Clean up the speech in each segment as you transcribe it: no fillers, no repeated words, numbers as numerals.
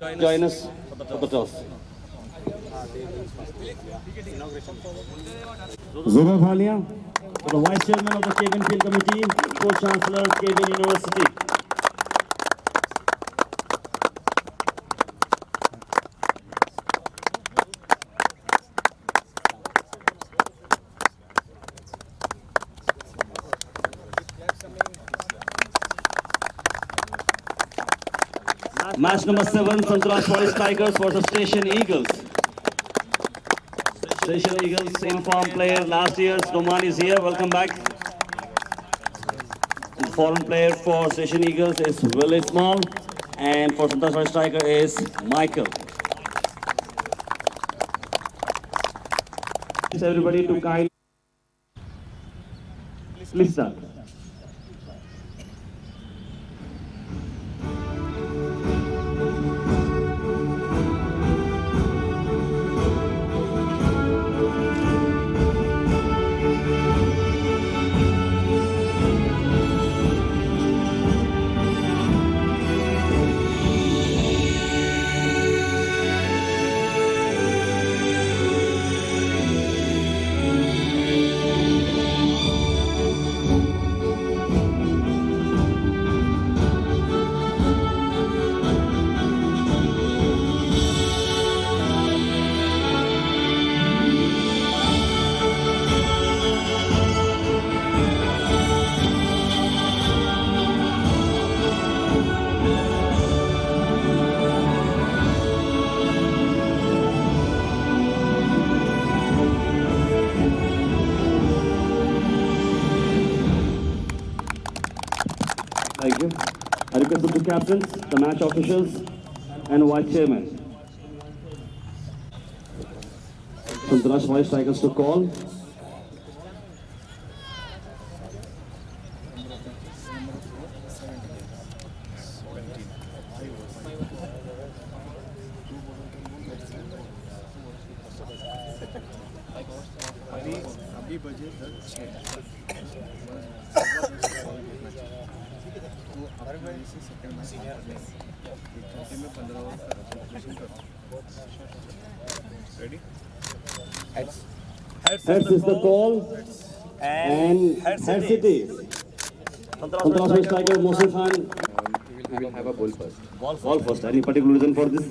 join us for the toss. Zubair Bhalia, the Vice Chairman of the KBNPL Committee, Co-Chancellor, KBN University. Match number 7, Sangtrashwadi Tigers versus Station Eagles. Station Eagles informed player last year, Noman is here, welcome back. The foreign player for Station Eagles is Willie Small, and for Sangtrashwadi Tiger is Michael. Everybody to kind. Please start. Thank you. I request the two captains, the match officials, and vice chairman. Sangtrashwadi Tigers to call. अभी बजे 10:06 तो अपने से second match एक घंटे में 15 over का celebration करो. Ready? Heads is the call, and heads it is. Sangtrashwadi Tiger, Mohsin Khan. We will have a ball first. Ball first. Any particular reason for this?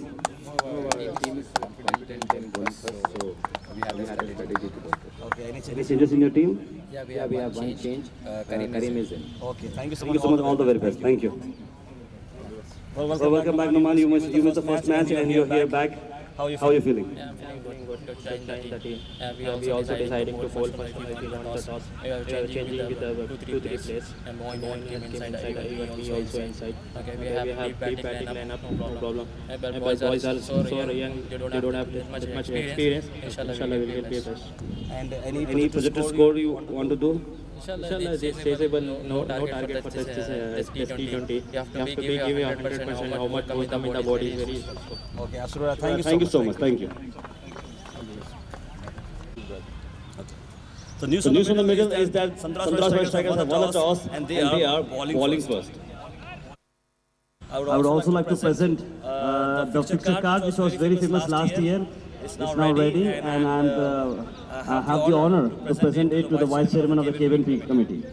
Team is competent in ball first, so we have a strategy to go. Okay. Any changes in your team? Yeah, we have one change. Karim is in. Okay. Thank you so much. All the very best. Thank you. Well, welcome back, Noman. You missed the first match, and you're here back. How are you feeling? Yeah, I'm feeling good to join the team. We also deciding to bowl first on the toss. We are changing with the 2-3 players. And Moin came inside, even me also inside. Okay, we have deep batting lineup, no problem. But boys are so young, they don't have that much experience. Inshallah, we will be best. And any projected score you want to do? Inshallah, this is no target for this T20. You have to be giving 100% how much come in the body is very. Okay, Asura, thank you so much. Thank you. The news on the middle is that Sangtrashwadi Tigers have won the toss and they are bowling first. I would also like to present the fixture card, which was very famous last year. It's now ready, and I have the honor to present it to the Vice Chairman of the KBNP Committee.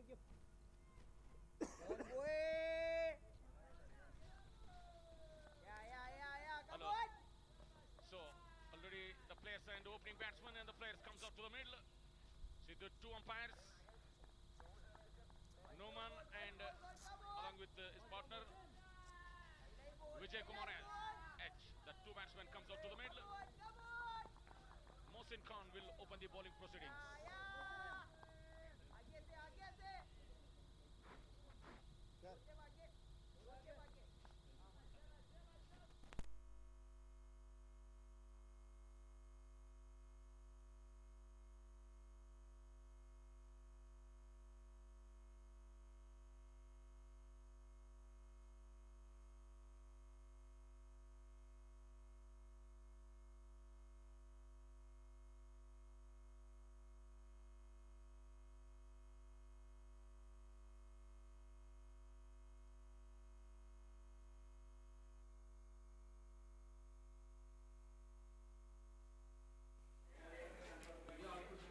Hello. So already the players and the opening batsman and the players comes up to the middle. See the two umpires, Numan and along with his partner Vijay Kumar H. The two batsmen comes out to the middle. Mohsin Khan will open the bowling proceedings.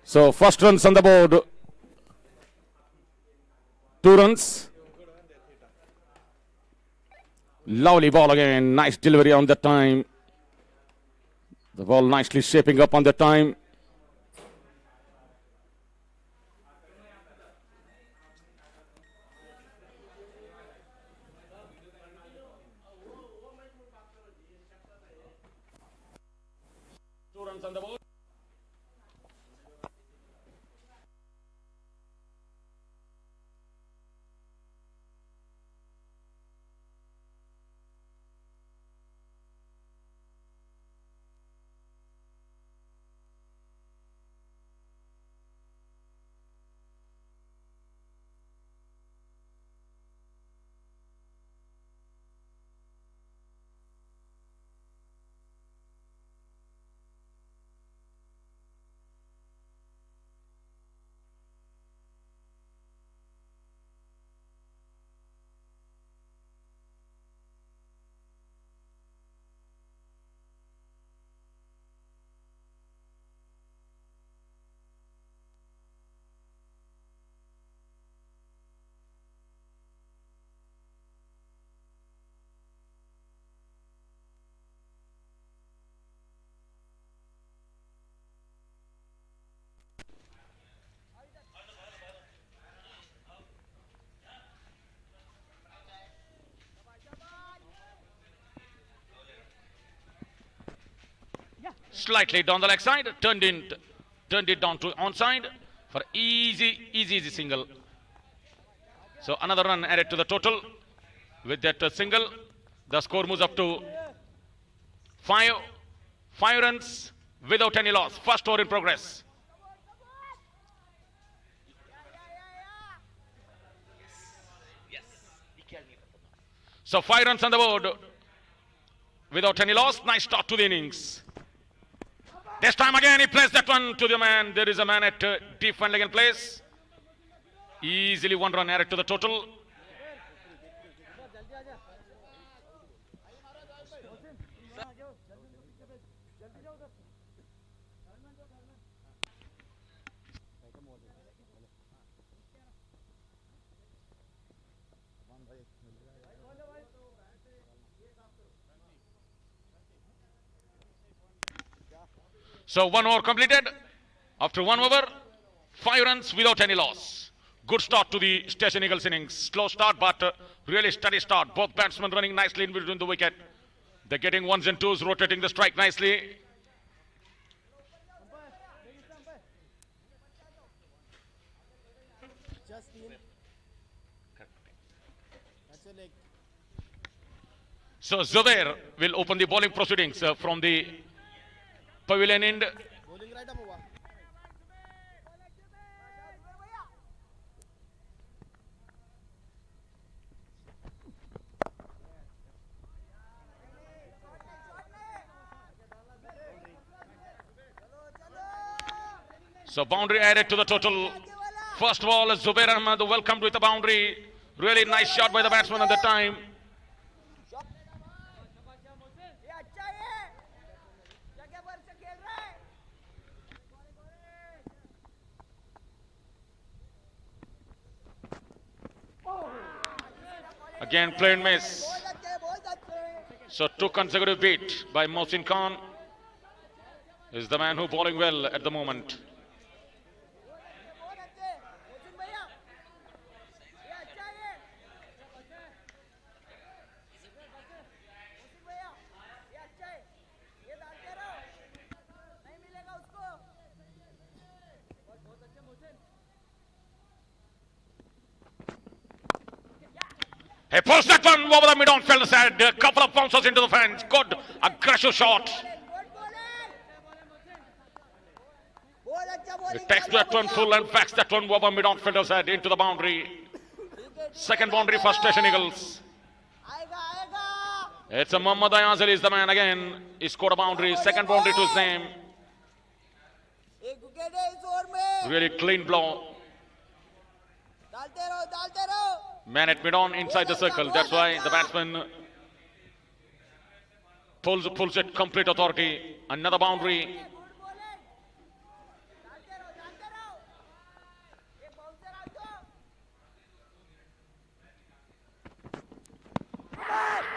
So first runs on the board. 2 runs. Lovely ball again. Nice delivery on the time. The ball nicely shaping up on the time. Two runs on the board. Slightly down the leg side, turned it down to onside for easy single. So another run added to the total with that single. The score moves up to 5 runs without any loss. First over in progress. So 5 runs on the board without any loss. Nice start to the innings. This time again he plays that one to the man. There is a man at deep fine leg in place. Easily 1 run added to the total. So 1 over completed. After 1 over, 5 runs without any loss. Good start to the Station Eagles innings. Slow start, but really steady start. Both batsmen running nicely in between the wicket. They're getting 1s and 2s, rotating the strike nicely. So Zubair will open the bowling proceedings from the pavilion end. So boundary added to the total. First ball, Zubair Ahmed welcomed with a boundary. Really nice shot by the batsman at the time. Again, plain miss. So 2 consecutive beat by Mohsin Khan. Is the man who bowling well at the moment. He pulls that one over the mid-on fielder side. A couple of bounces into the fence. Good, aggressive shot. He takes that one full and backs that one over mid-on fielder side into the boundary. Second boundary for Station Eagles. It's a Muhammad Ayazali is the man again. He scored a boundary. Second boundary to his name. Really clean blow. Man at mid-on inside the circle. That's why the batsman pulls it complete authority. Another boundary.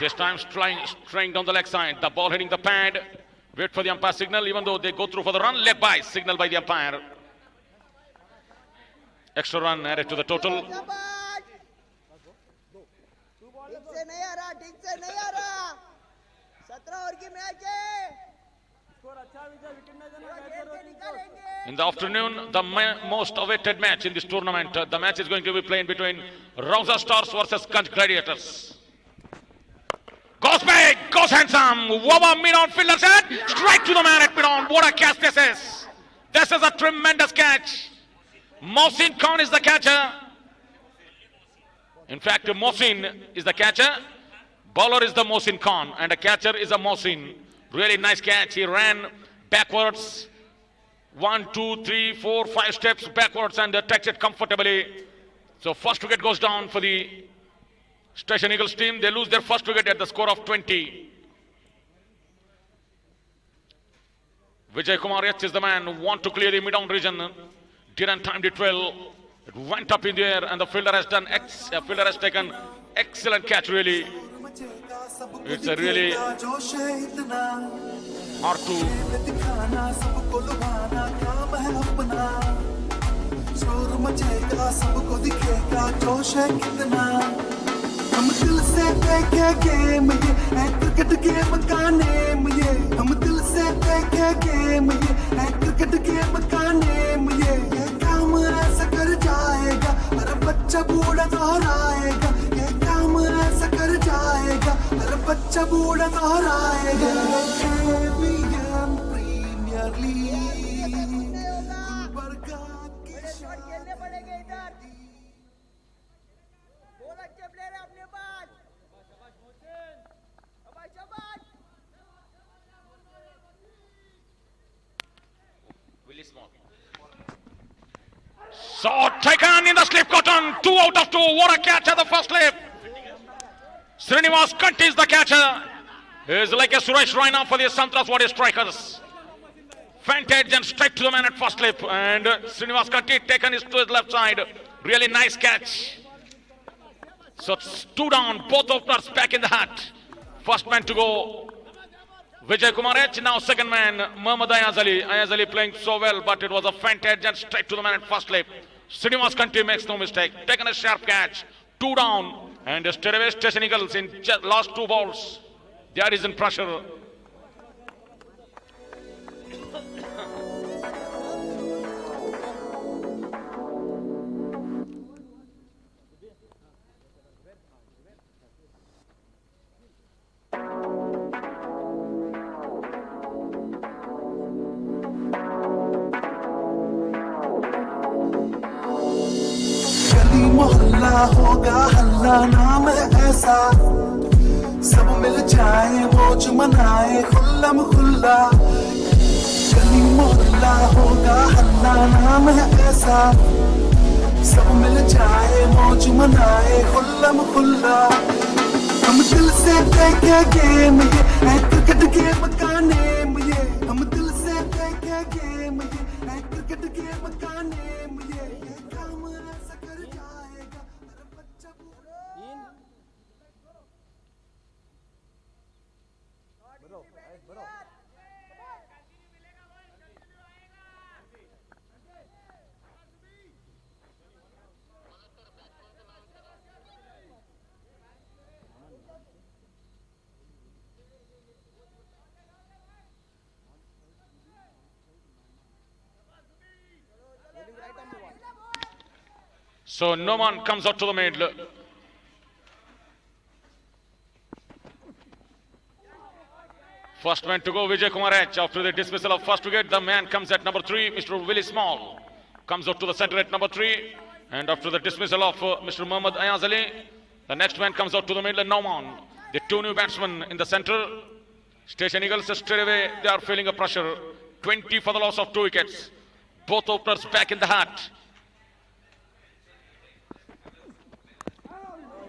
This time straying down the leg side. The ball hitting the pad. Wait for the umpire signal. Even though they go through for the run, leg by signal by the umpire. Extra run added to the total. In the afternoon, the most awaited match in this tournament. The match is going to be played between Rausa Stars versus Ganj Gladiators. Goes big, goes handsome. Over mid-on fielder set. Straight to the man at mid-on. What a catch this is. This is a tremendous catch. Mohsin Khan is the catcher. In fact, Mohsin is the catcher. Bowler is the Mohsin Khan. And the catcher is a Mohsin. Really nice catch. He ran backwards. 1, 2, 3, 4, 5 steps backwards and takes it comfortably. So first wicket goes down for the Station Eagles team. They lose their first wicket at the score of 20. Vijay Kumar H is the man who want to clear the mid-on region. Didn't time it well. It went up in the air and the fielder has taken excellent catch really. It's a really hard to हम दिल से देखे game ये है cricket game का name ये हम दिल से देखे गेम ये है क्रिकेट गेम का नेम ये काम ऐसा कर जाएगा हर बच्चा बूढ़ा दोहराएगा ये काम ऐसा कर जाएगा हर बच्चा बूढ़ा दोहराएगा KBN प्रीमियर लीग गुलबर्गा की खेलने पड़ेंगे इधर So taken in the slip cotton. 2 out of 2. What a catch at the first slip. Srinivas Kanti is the catcher. He's like a Suresh Raina for the Sangtrashwadi strikers. Fantage and straight to the man at first slip. And Srinivas Kanti taken to his left side. Really nice catch. So it's 2 down. Both openers back in the hat. First man to go. Vijay Kumar H, now second man, Muhammad Ayazali. Ayazali playing so well, but it was a fantage and straight to the man at first slip. Srinivas Kanti makes no mistake. Taken a sharp catch. 2 down. And straight away Station Eagles in last 2 balls. There is in pressure. मोहल्ला होगा हल्ला नाम है ऐसा सब मिल जाए मौज मनाए खुल्लम खुल्ला गली मोहल्ला होगा हल्ला नाम है ऐसा सब मिल जाए मौज मनाए खुल्लम खुल्ला हम दिल से देखे गेम ये है क्रिकेट गेम का नेम ये हम दिल से देखे गेम ये है क्रिकेट गेम का नेम ये काम ऐसा कर जाएगा हर बच्चा So Noman comes out to the middle. First man to go, Vijay Kumar H. After the dismissal of first wicket, the man comes at number 3, Mr. Willie Small. Comes out to the center at number 3. And after the dismissal of Mr. Muhammad Ayaz Ali, the next man comes out to the middle, Nauman. The two new batsmen in the center. Station Eagles straight away, they are feeling a pressure. 20 for the loss of 2 wickets. Both openers back in the hat.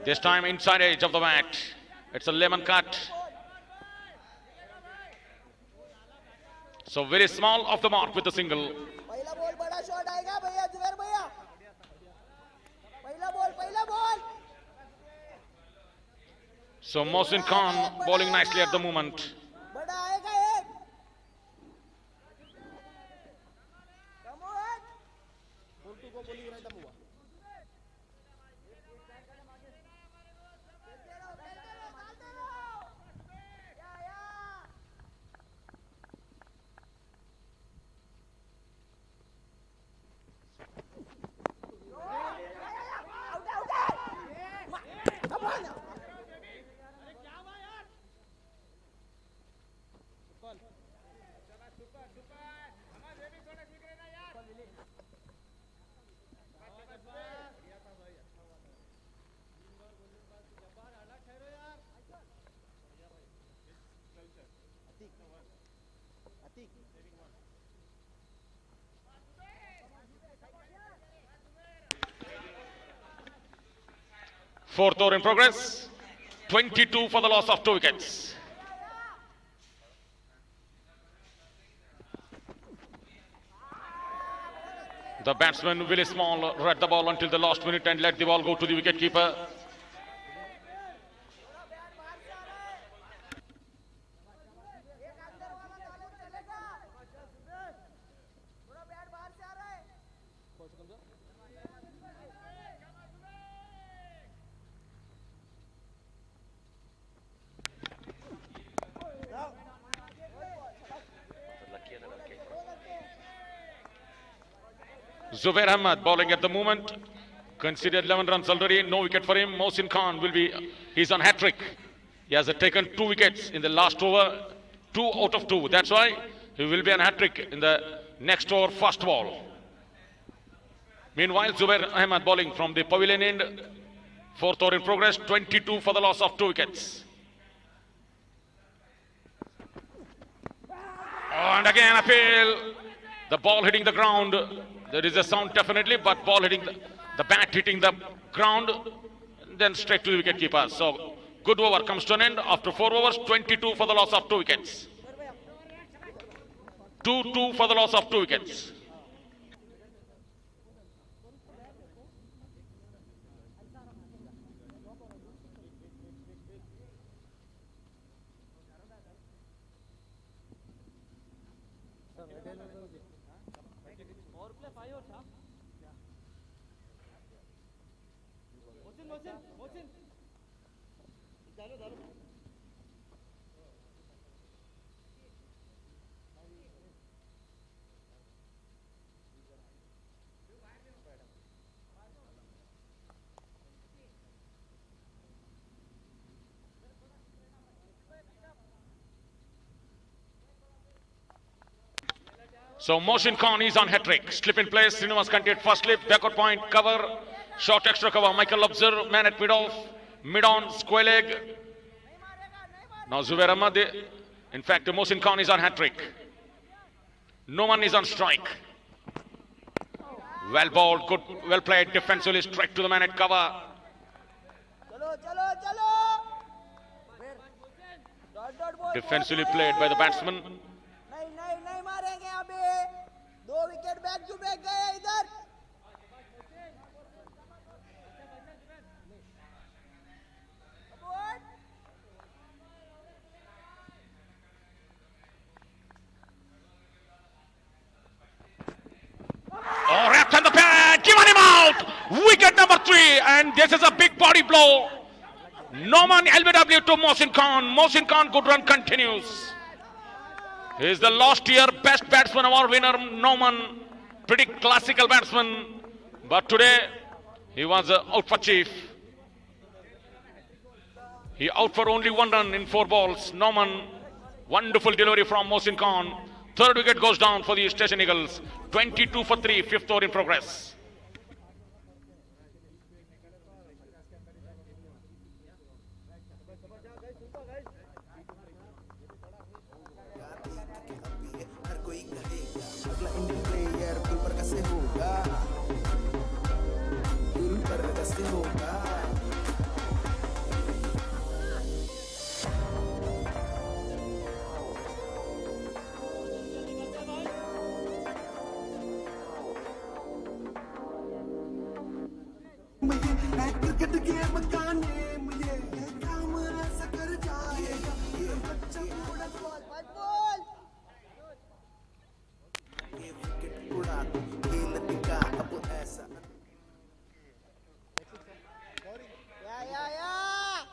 This time inside edge of the bat. It's a lemon cut. So very small off the mark with the single. पहला ball बड़ा shot आएगा भैया जुबैर भैया पहला ball So Mohsin Khan bowling nicely at the moment. बड़ा आएगा एक Fourth over in progress. 22 for the loss of 2 wickets. The batsman Willie Small read the ball until the last minute and let the ball go to the wicketkeeper. Zubair Ahmed bowling at the moment. Considered 11 runs already. No wicket for him. Mohsin Khan he's on hat-trick. He has taken 2 wickets in the last over. 2 out of 2. That's why he will be on hat-trick in the next over, first ball. Meanwhile, Zubair Ahmed bowling from the pavilion end. Fourth over in progress. 22 for the loss of 2 wickets. And again appeal. The ball hitting the ground. There is a sound definitely, but ball hitting the bat hitting the ground, then straight to the wicketkeeper. So good over comes to an end after 4 overs. 22 for the loss of 2 wickets. 2-2 for the loss of 2 wickets. So Mohsin Khan is on hat-trick. Slip in place. Srinivas Kanti at first slip. Backward point. Cover. Short extra cover. Michael Observe. Man at mid-off. Mid-on. Square leg. Now Zubair Ahmed. In fact, Mohsin Khan is on hat-trick. No one is on strike. Well bowled. Good. Well played. Defensively strike to the man at cover. Defensively played by the batsman. नहीं मारेंगे अभी 2 wicket back to back गए इधर Oh, wrapped on the pad, given him out. Wicket number 3, and this is a big body blow. Noman LBW to Mohsin Khan. Mohsin Khan, good run continues. He is the last year best batsman award winner, Noman. Pretty classical batsman. But today, He was out for Chief. He out for only 1 run in 4 balls. Norman, wonderful delivery from Mohsin Khan. Third wicket goes down for the Station Eagles. 22 for 3, 5th over in progress. हर कोई कहेगा अगला Indian player Gulbarga से होगा गुलबर्गा से होगा cricket game का name ये काम ऐसा कर जाएगा ये बच्चा बूढ़ा Ball, ball. ये विकेट उड़ा खेल दिखा अब ऐसा Yeah.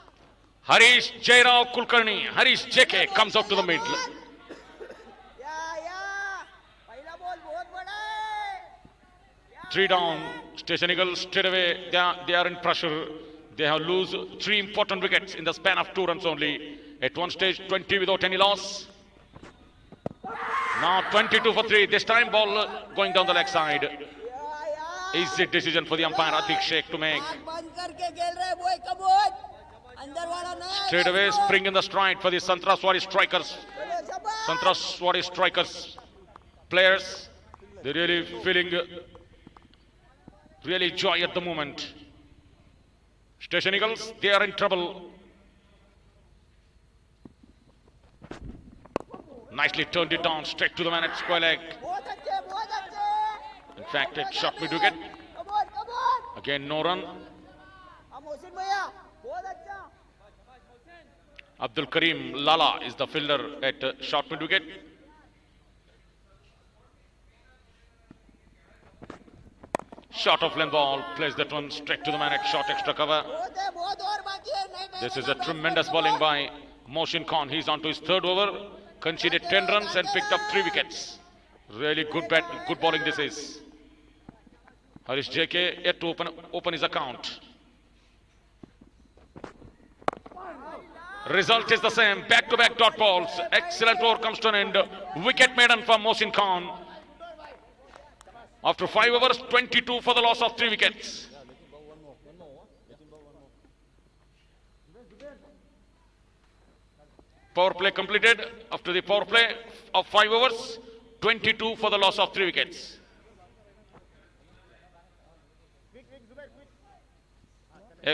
Harish Jairao Kulkarni. Harish JK comes out to the middle. Yeah. पहला ball बहुत बड़ा है. 3 down. Station Eagles straight away. They are in pressure. They have lose 3 important wickets in the span of 2 runs only. At one stage, 20 without any loss. Now 22 for 3. This time ball going down the leg side. Easy decision for the umpire Atik Sheikh to make. आँख बंद करके खेल रहे boy, come on. अंदर वाला नहीं. Straight away spring in the stride for the Sangtrashwadi strikers. चलो, शाबाश. Sangtrashwadi strikers players. They're really feeling really joy at the moment. Station Eagles, they are in trouble. Nicely turned it down straight to the man at square leg. बहुत अच्छे, बहुत अच्छे. In fact, it shot mid wicket. Come on. Again, no run. अब मोहसिन भैया, बहुत अच्छा. Abdul Karim Lala is the fielder at short mid wicket. Short of length ball, plays that one straight to the man at short extra cover. बहुत है, बहुत और बाकी है. नहीं, This is a tremendous bowling by Mohsin Khan. He's on to his 3rd over, conceded 10 runs and picked up 3 wickets. Really good bowling this is. Harish JK yet to open his account. Result is the same. Back-to-back dot balls. Excellent over comes to an end. Wicket maiden for Mohsin Khan. After 5 overs, 22 for the loss of 3 wickets. Power play completed. After the power play of 5 overs, 22 for the loss of 3 wickets.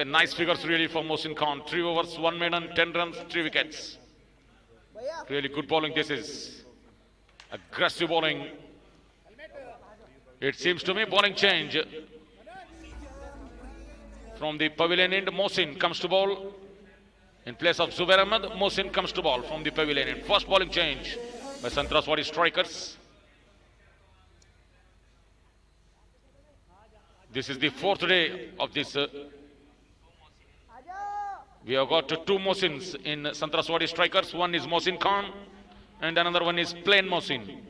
Nice figures really for Mohsin Khan. 3 overs, 1 maiden, 10 runs, 3 wickets. भैया. Really good bowling this is. Aggressive bowling. It seems to me bowling change. From the pavilion end, Mohsin comes to bowl. In place of Zubair Ahmed, Mohsin comes to bowl from the pavilion end. First bowling change by Sangtrashwadi strikers. This is the 4th day of this. We have got 2 Mohsins in Sangtrashwadi strikers. One is Mohsin Khan and another one is plain Mohsin.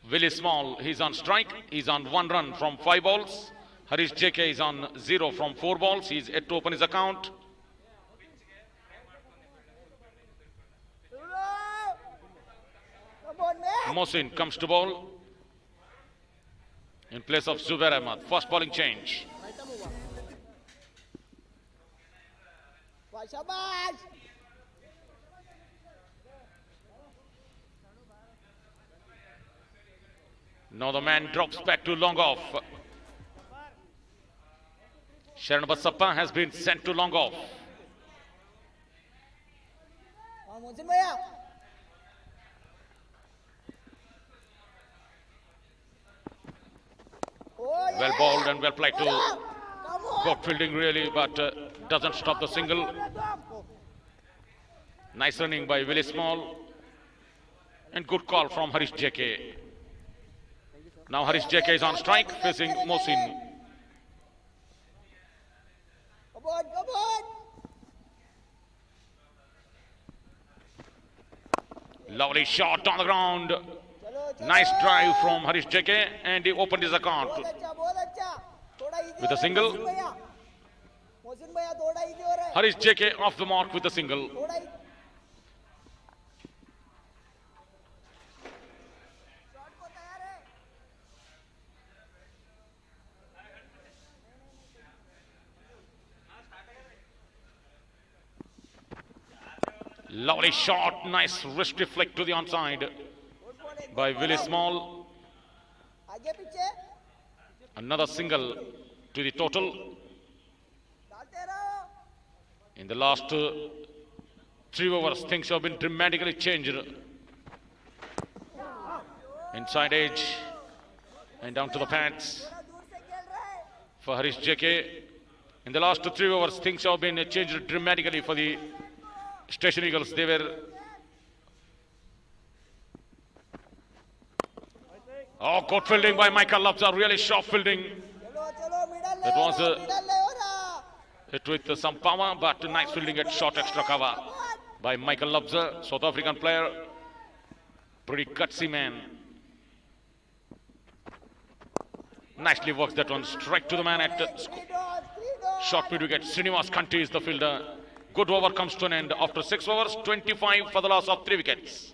Willie Small, he's on strike. He's on 1 run from 5 balls. Harish JK is on 0 from 4 balls. He's yet to open his account. Come on, man. Mohsin comes to bowl in place of Zubair Ahmed. First bowling change. शाबाश. Now the man drops back to long off. Sharan Basappa has been sent to long off. हाँ, मोहसिन भैया. Oh, Well yeah. bowled and well played to Come on. good fielding really, but doesn't stop the single. Nice running by Willie Small. And good call from Harish JK. Now Harish JK is on strike facing Mohsin. Come on, come on. Lovely shot on the ground. Chalo, chalo. Nice drive from Harish JK, and he opened his account बहुत अच्छा, बहुत अच्छा. थोड़ा easy with हो a रहा है, single. Mohsin भैया थोड़ा easy हो रहा है. Harish JK off the mark with a single. थोड़ा shot को तैयार है. Lovely shot, nice wrist flick to the onside by Willie Small. आगे पीछे Another single to the total. डालते रहो. In the last 3 overs, things have been dramatically changed. Inside edge and down to the pads थोड़ा दूर से खेल रहा है. for Harish JK. In the last 3 overs, things have been changed dramatically for the Station Eagles. They were good fielding by Michael Labza, really sharp fielding. चलो चलो middle That was middle ले हो रहा. hit with some power, but nice fielding at short extra cover by Michael Labza, South African player. Pretty gutsy man. Nicely works that one, strike to the man at 3 dots, 3 dots. short mid wicket. Srinivas Kanti is the fielder. Good over comes to an end after 6 overs, 25 for the loss of 3 wickets.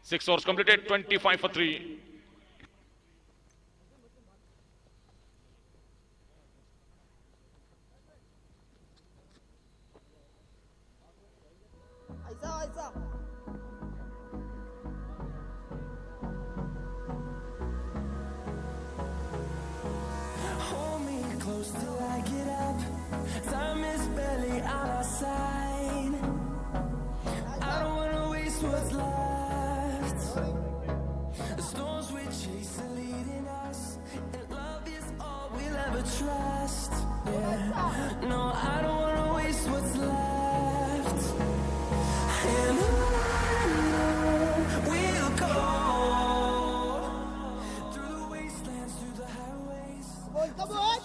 6 overs completed, 25 for 3. ऐसा ऐसा. Hold me close till I get up. Time is barely on our side. I don't wanna waste what's left. The storms we chase are leading us, and love is all we'll ever trust. Yeah, no, I don't wanna waste what's left. And on we'll go through the wastelands, through the highways. Come on.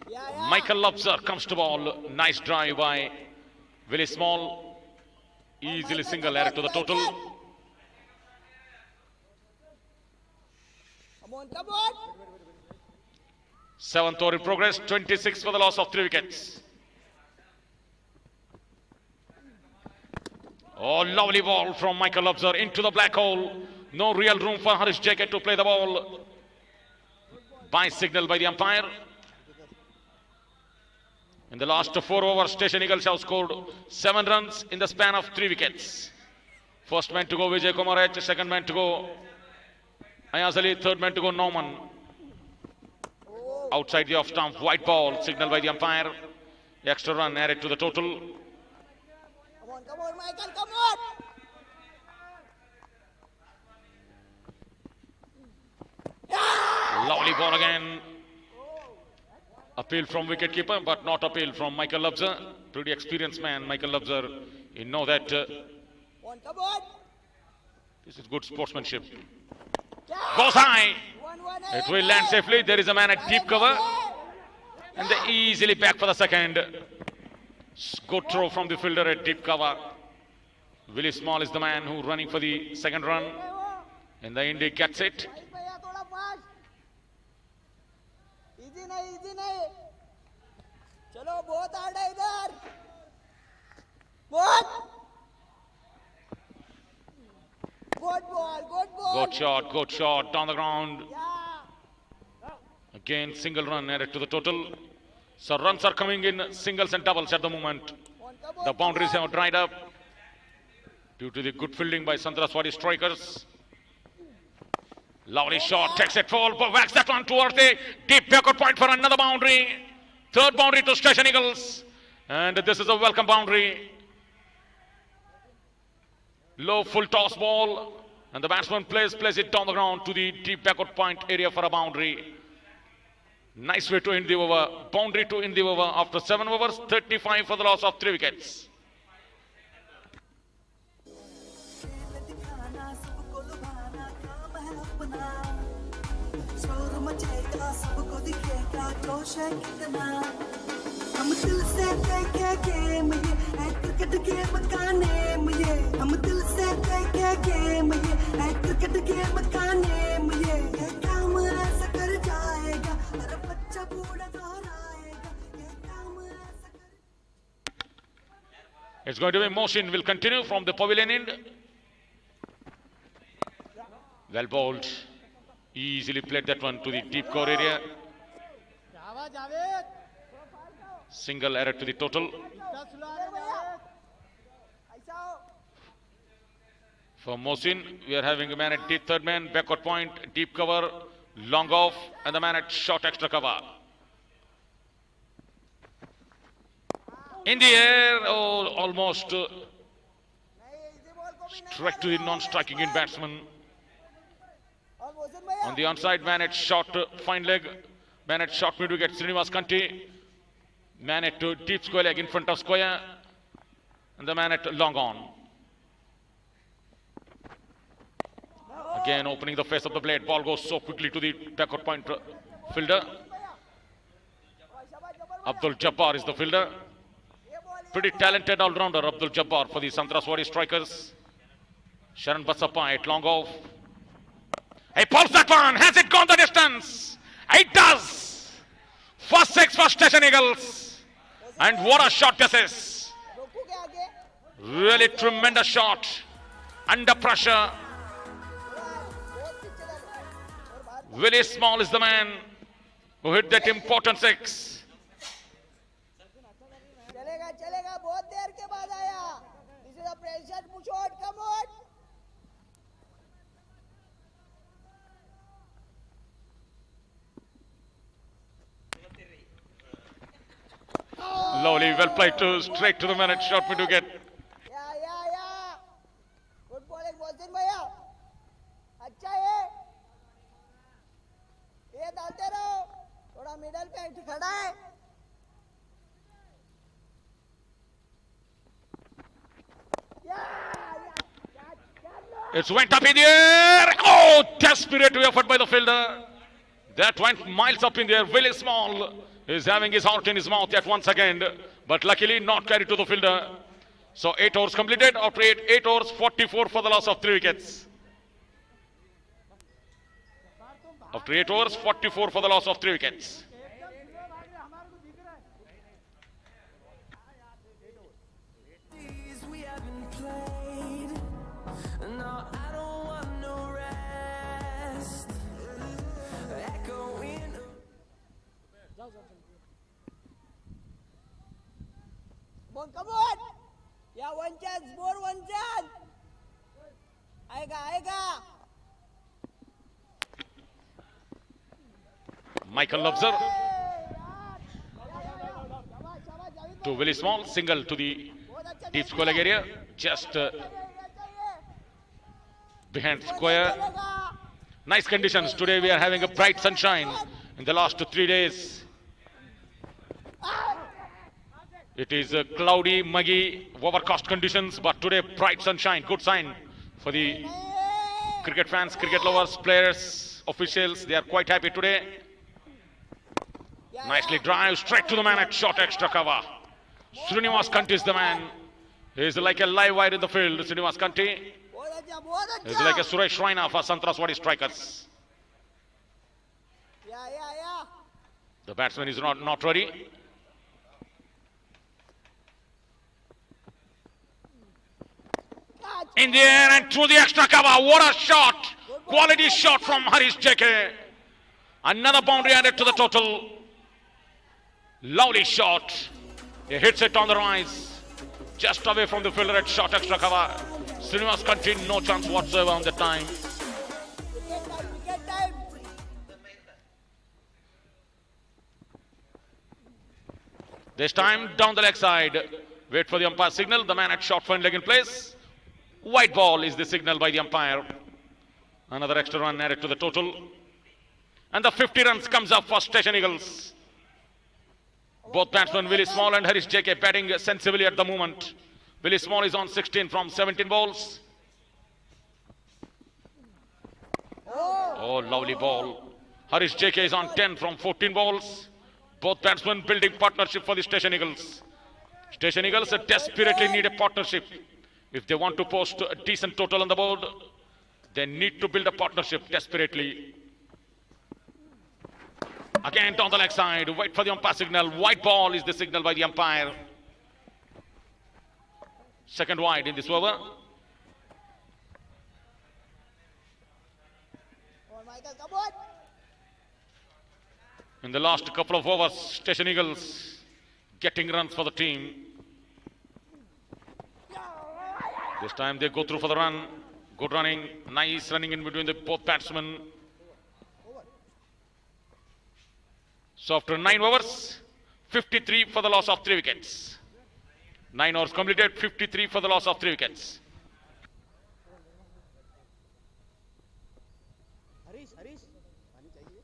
Yeah. Michael Labza comes to ball. Nice drive by Willie Small. Easily single added to the total. Come on. 7th over in progress, 26 for the loss of 3 wickets. Oh, lovely ball from Michael Labza into the black hole. No real room for Harish JK to play the ball. By signal by the umpire. In the last 4 overs, Station Eagles have scored 7 runs in the span of 3 wickets. First man to go Vijay Kumar H, second man to go Ayaz Ali, third man to go Norman. Outside the off stump, white ball, signal by the umpire. Extra run added to the total. Come on, Michael, come on. Lovely ball again. Appeal from wicketkeeper, but not appeal from Michael Labza. Pretty experienced man, Michael Labza. You know that Come on. this is good sportsmanship. Goes high. 1-1. It will land safely. There is a man at deep cover. And they easily back for the second. Good throw from the fielder at deep cover. Willie Small is the man who running for the second run. And the India gets it. भैया थोड़ा fast. Easy नहीं. चलो बहुत hard है इधर. बहुत. Good ball. Good shot down the ground. Yeah. Again, single run added to the total. So runs are coming in singles and doubles at the moment. The boundaries have dried up due to the good fielding by Sangtrashwadi strikers. Lovely shot, takes it full, whacks that one towards the deep backward point for another boundary. Third boundary to Station Eagles. And this is a welcome boundary. Low full toss ball. And the batsman plays it down the ground to the deep backward point area for a boundary. Nice way to end the over. Boundary to end the over after 7 overs, 35 for the loss of 3 wickets. सबको लुभाना काम है अपना शोर मचेगा सबको दिखेगा जोश है कितना हम दिल से देखे गेम ये है क्रिकेट गेम का नेम ये हम दिल से देखे गेम ये है क्रिकेट गेम का नेम ये काम ऐसा कर जाएगा हर बच्चा बूढ़ा दोहराएगा ये काम ऐसा कर It's going to be motion. Will continue from the pavilion end. Well bowled. Easily played that one to the deep core area. Single error to the total. For Mohsin, we are having a man at deep third man, backward point, deep cover, long off, and the man at short extra cover. In the air, oh, almost straight to the non-striking in batsman. On the onside, man at short fine leg, man at short mid wicket, Srinivas Kanti, man at deep square leg in front of square, and the man at long on. Again opening the face of the blade, ball goes so quickly to the backward point fielder. Abdul Jabbar is the fielder. Pretty talented all-rounder Abdul Jabbar for the Sangtrashwadi strikers. Sharan Basappa at long off. He pulls that one. Has it gone the distance? It does. First six for Station Eagles. And what a shot this is. Really tremendous shot. Under pressure. Willie Small is the man who hit that important six. चलेगा बहुत देर के बाद आया this is a pressure push out come out Lovely, well played to straight to the man at short mid wicket. या good bowling Mohsin भैया अच्छा है ये डालते रहो थोड़ा मिडल पे खड़ा है It's went up in the air. Oh, desperate effort by the fielder. That went miles up in the air. Willie Small is having his heart in his mouth yet once again. But luckily not carried to the fielder. So 8 overs completed. After 8 overs, 44 for the loss of 3 wickets. After 8 overs, 44 for the loss of 3 wickets. Come on! Yeah, one chance, more one chance. आएगा. Michael Lobser to Willie Small, single to the deep square leg area, just behind square. Nice conditions. Today we are having a bright sunshine in the last 3 days. It is cloudy, muggy, overcast conditions, but today bright sunshine, good sign for the cricket fans, cricket lovers, players, officials. They are quite happy today. Nicely drive straight to the man at short extra cover. Srinivas Kanti is the man. He is like a live wire in the field. Srinivas Kanti is like a Suresh Raina for Sangtrashwadi strikers. The batsman is not ready. In the air and through the extra cover. What a shot. Quality shot from Harish JK. Another boundary added to the total. Lovely shot. He hits it on the rise. Just away from the fielder at short extra cover. Srinivas Kanti, no chance whatsoever on the time. Wicket time. This time down the leg side. Wait for the umpire signal. The man at short front leg in place. White ball is the signal by the umpire. Another extra run added to the total. And the 50 runs comes up for Station Eagles. Both batsmen Willie Small and Harish JK batting sensibly at the moment. Willie Small is on 16 from 17 balls. Oh, lovely ball. Harish JK is on 10 from 14 balls. Both batsmen building partnership for the Station Eagles. Station Eagles desperately need a partnership. If they want to post a decent total on the board, they need to build a partnership desperately. Again down the leg side, wait for the umpire signal. White ball is the signal by the umpire. Second wide in this over. Come on, Michael, come on. In the last couple of overs, Station Eagles getting runs for the team. This time they go through for the run. Good running, nice running in between the both batsmen. So after 9 overs, 53 for the loss of 3 wickets. 9 overs completed, 53 for the loss of 3 wickets. Harish Harish पानी चाहिए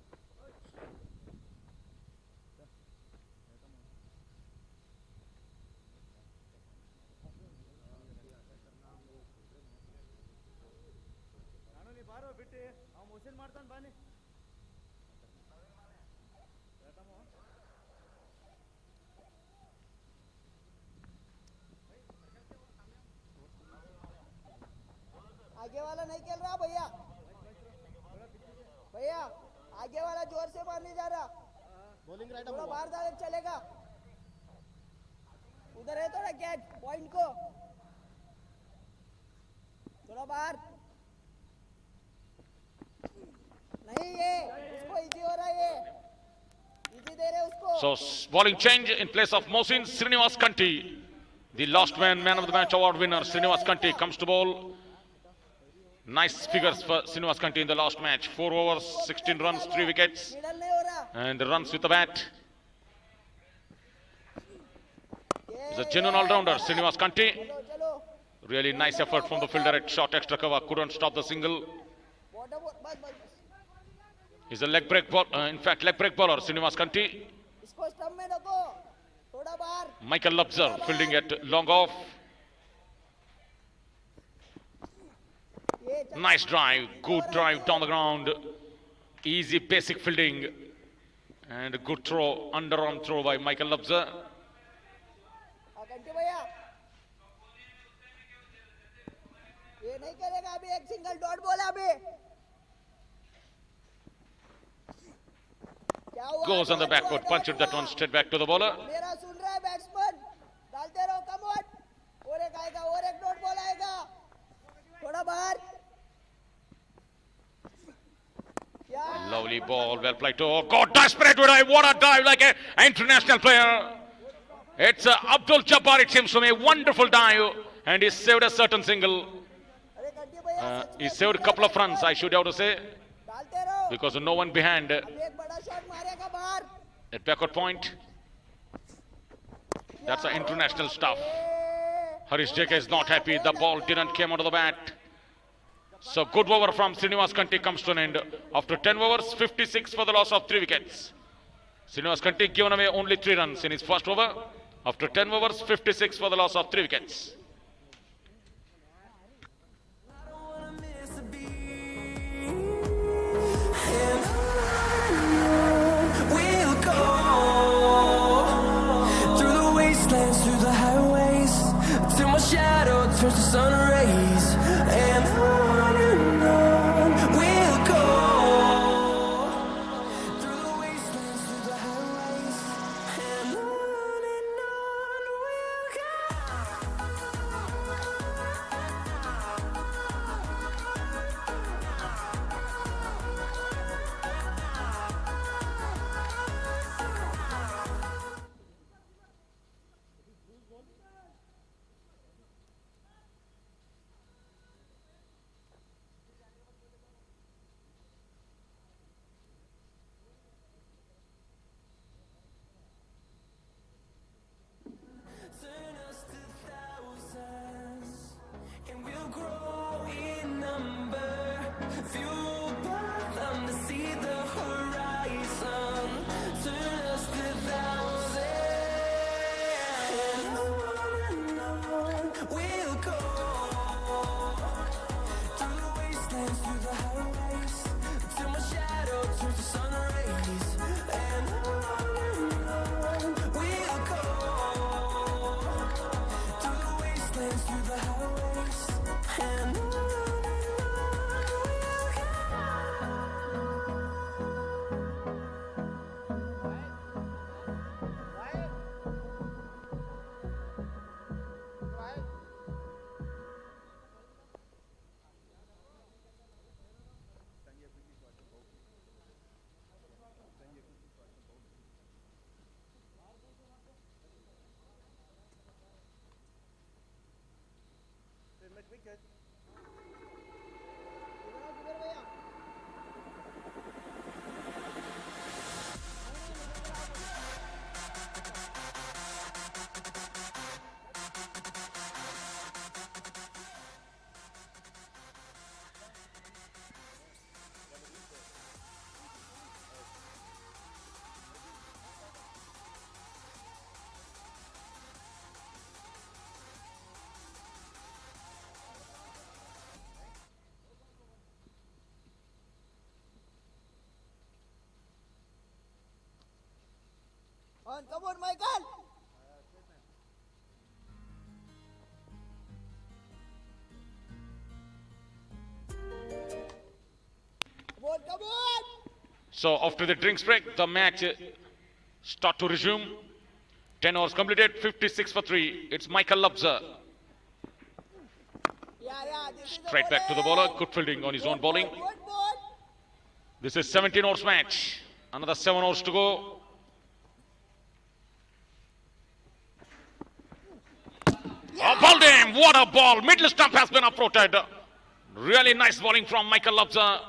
आगे वाला नहीं खेल रहा भैया भैया आगे वाला जोर से मारने जा रहा बॉलिंग राइट थोड़ा बाहर डाले चलेगा उधर है थोड़ा कैच पॉइंट को थोड़ा बाहर नहीं ये उसको इजी हो रहा है ये इजी दे रहे उसको. So bowling change in place of Mohsin. Srinivas Kanti, the last man of the match award winner. Srinivas Kanti comes to bowl. Nice figures for Srinivas Kanti in the last match. 4 overs, 16 runs, 3 wickets. Middle नहीं हो रहा And runs with the bat. He's a genuine all-rounder, Srinivas Kanti. चलो चलो Really nice effort from the fielder at short extra cover. Couldn't stop the single. Bottom बस बस He's a leg break ball. In fact, leg break bowler, Srinivas Kanti. इसको stump में रखो थोड़ा बाहर Michael Lubzer fielding at long off. ये चल Nice drive, good drive down the ground. Easy basic fielding. And a good throw, underarm throw by Michael Lubzer. कंटी भैया ये नहीं करेगा अभी एक सिंगल डॉट बोला अभी क्या हुआ Goes on the back foot, punched that one straight back to the bowler. मेरा सुन रहा है बैट्समैन डालते रहो कम ऑन और एक आएगा और एक डॉट बॉल आएगा थोड़ा बाहर Lovely ball, well played to. Oh, God, desperate dive. What a dive like an international player. It's Abdul Jabbar, it seems to me. Wonderful dive. And he saved a certain single. अरे कंटी भैया He saved a couple of runs, I should have to say. डालते रहो Because no one behind अभी एक बड़ा shot मारेगा बाहर at backward point. That's the international stuff. Harish JK is not happy. The ball didn't come out of the bat. So good over from Srinivas Kanti comes to an end. After 10 overs, 56 for the loss of 3 wickets. Srinivas Kanti given away only 3 runs in his first over. After 10 overs, 56 for the loss of 3 wickets. We'll go through the wastelands, through the highways, till my shadow turns to sun rays. And on we'll go through the wastelands, through the highways, and on we'll go. come on, Michael. Come on. So after the drinks break, the match start to resume. 10 overs completed, 56 for 3. It's Michael Lubzer. This is the Straight back to the bowler. Good fielding on his own bowling. Good ball. This is 17 overs match. Another 7 overs to go. Oh, bowled him. What a ball. Middle stump has been uprooted. Really nice bowling from Michael Lubzer.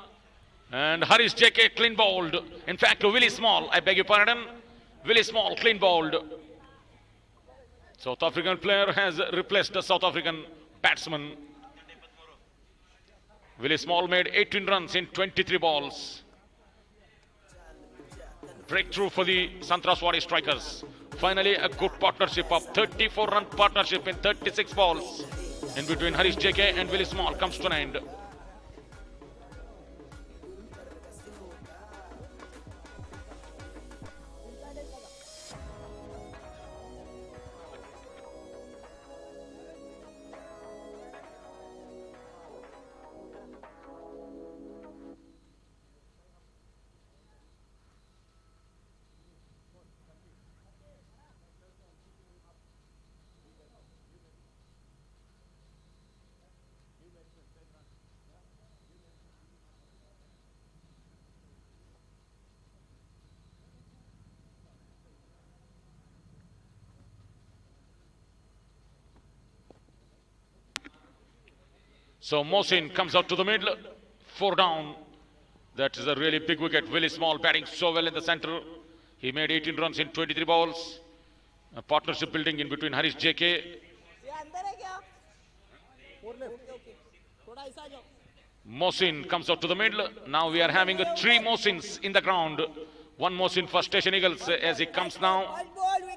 And Harish JK clean bowled. In fact, Willie Small, I beg your pardon. Willie Small clean bowled. South African player has replaced the South African batsman. Willie Small made 18 runs in 23 balls. Breakthrough for the Sangtrashwadi strikers. Finally, a good partnership of 34-run partnership in 36 balls in between Harish JK and Willie Small comes to an end. So Mohsin comes out to the middle, 4 down. That is a really big wicket. Willie Small batting so well in the center. He made 18 runs in 23 balls. A partnership building in between Harish JK. Mohsin comes out to the middle. Now we are having 3 Mohsins in the ground. 1 Mohsin for Station Eagles as he comes now.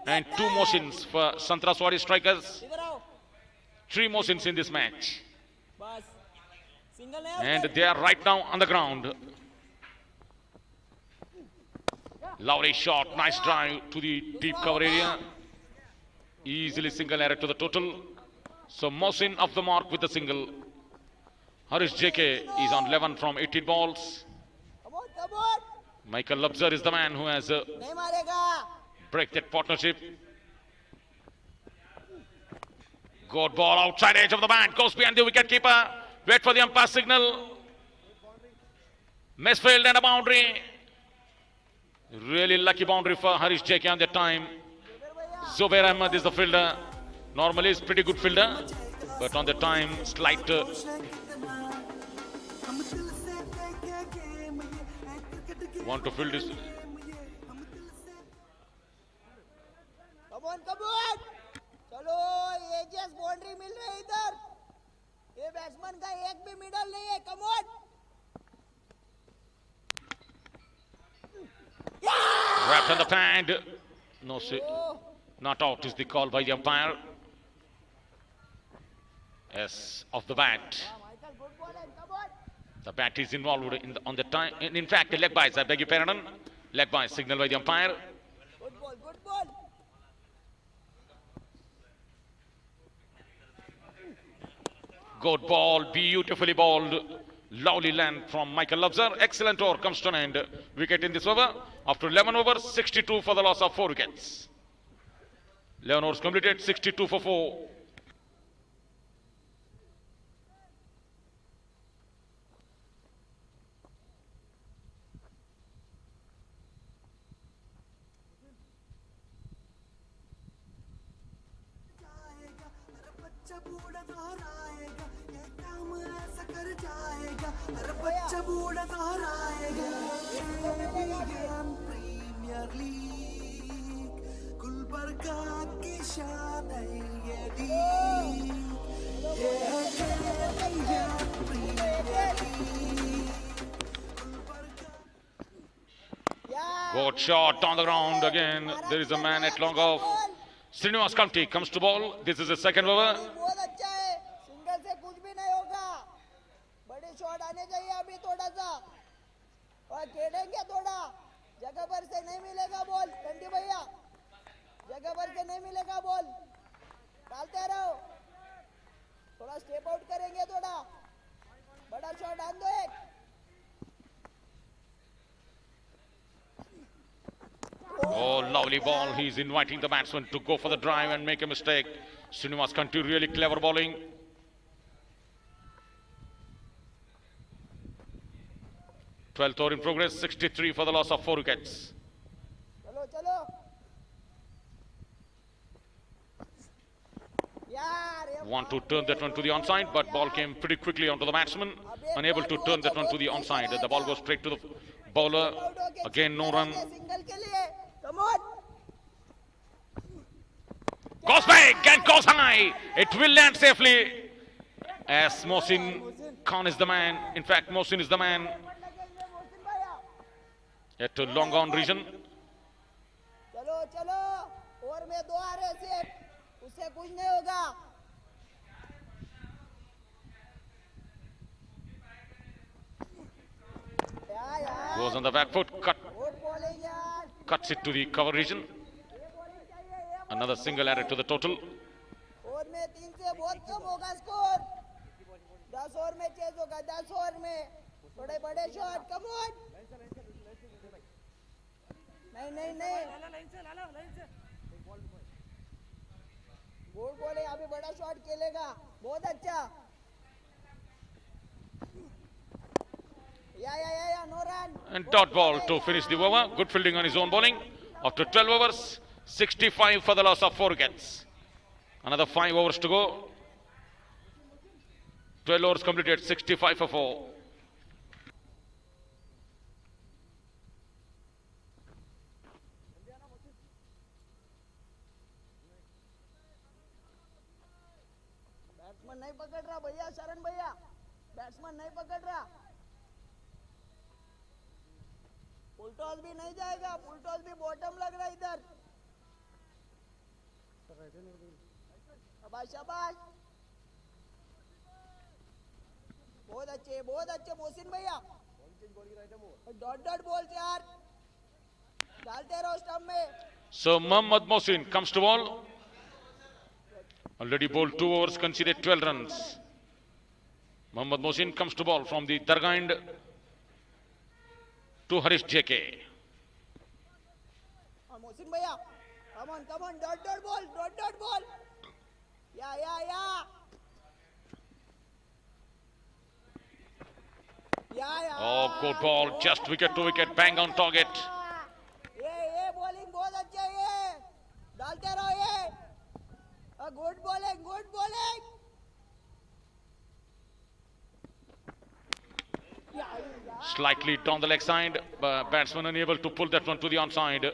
And 2 Mohsins for Sangtrashwadi strikers. 3 Mohsins in this match. And they are right now on the ground. Lovely shot, nice drive to the deep cover area. Easily single error to the total. So Mohsin off the mark with the single. Harish JK is on 11 from 18 balls. Michael Lubzer is the man who has break that partnership. Good ball outside edge of the bat. Goes behind the wicket keeper. Wait for the umpire signal. Misfield and a boundary. Really lucky boundary for Harish JK on that time. Zubair Ahmed is the fielder. Normally is pretty good fielder. But on the time, slight want to field this. Come on, come on. चलो ये just boundary मिल रही है इधर. ये batsman का एक भी middle नहीं है. Come on. Wrapped on the pad. No, not out is the call by the umpire. Yes, off the bat. The bat is involved on the time. In fact, leg bias. I beg your pardon. Leg bias signal by the umpire. Good ball, good ball. Good ball, beautifully bowled. Lovely land from Michael Lubzer. Excellent over comes to an end. Wicket in this over. After 11 overs, 62 for the loss of 4 wickets. 11 overs completed, 62 for 4. Premier league Gulbarga की शान है ये Good shot on the ground again. There is a man at long off. Srinivas Kamti comes to ball. This is the second over. बहुत अच्छा है. Single से कुछ भी नहीं होगा. बड़े शॉट आने चाहिए अभी थोड़ा सा. और खेलेंगे थोड़ा. जगह पर से नहीं मिलेगा बॉल. कंटी भैया. जगह भर के नहीं मिलेगा बॉल, डालते रहो, थोड़ा स्टेप आउट करेंगे, थोड़ा बड़ा शॉट डाल दो एक। Oh, lovely ball. He's inviting the batsman to go for the drive and make a mistake. Srinivas Kanti, really clever bowling. Twelfth over in progress, 63 for the loss of 4 wickets. चलो चलो यार, ये Want to turn that one to the onside, but ball came pretty quickly onto the batsman. Unable to turn that one to the onside. The ball goes straight to the bowler. Again, no run. Single के लिए, come on, Goes back and goes high. It will land safely. As Mohsin Khan is the man. In fact, Mohsin is the man लगेंगे मोहसिन भैया, at long on region. चलो चलो, over में 2 आ रहे सिर्फ, उससे कुछ नहीं होगा। यार Goes on the back foot. Good bowling यार, Cuts it to the cover region. ये बॉलिंग चाहिए, ये Another single added to the total. Over में 3 से बहुत कम होगा स्कोर, 10 ओवर में चेज होगा, 10 ओवर में थोड़े बड़े शॉट, कम ऑन, नहीं नहीं नहीं, गुड बॉलिंग, अभी बड़ा शॉट खेलेगा, बहुत अच्छा, या no run, And dot ball to finish the over. Good fielding on his own bowling. After 12 overs, 65 for the loss of 4 wickets. Another 5 overs to go. 12 overs completed, 65 for 4. Batsman नहीं पकड़ रहा भैया, शरण भैया, बैट्समैन नहीं पकड़ रहा, full toss भी नहीं जाएगा, फुल टॉस भी बॉटम लग रहा है इधर, शाबाश शाबाश, बहुत अच्छे मोहसिन भैया, डॉट डॉट बॉल यार, डालते रहो स्टंप में, So Mohammad Mohsin comes to ball. Already bowled 2 overs, conceded 12 runs. Mohammad Mohsin comes to ball from the Dargah end to Harish JK. और मोहसिन भैया, कम ऑन, डॉट बॉल, या, Oh, good ball, just wicket to wicket, bang on target. ये bowling बहुत अच्छा है, ये डालते रहो, ये good bowling, Slightly down the leg side, but batsman unable to pull that one to the onside.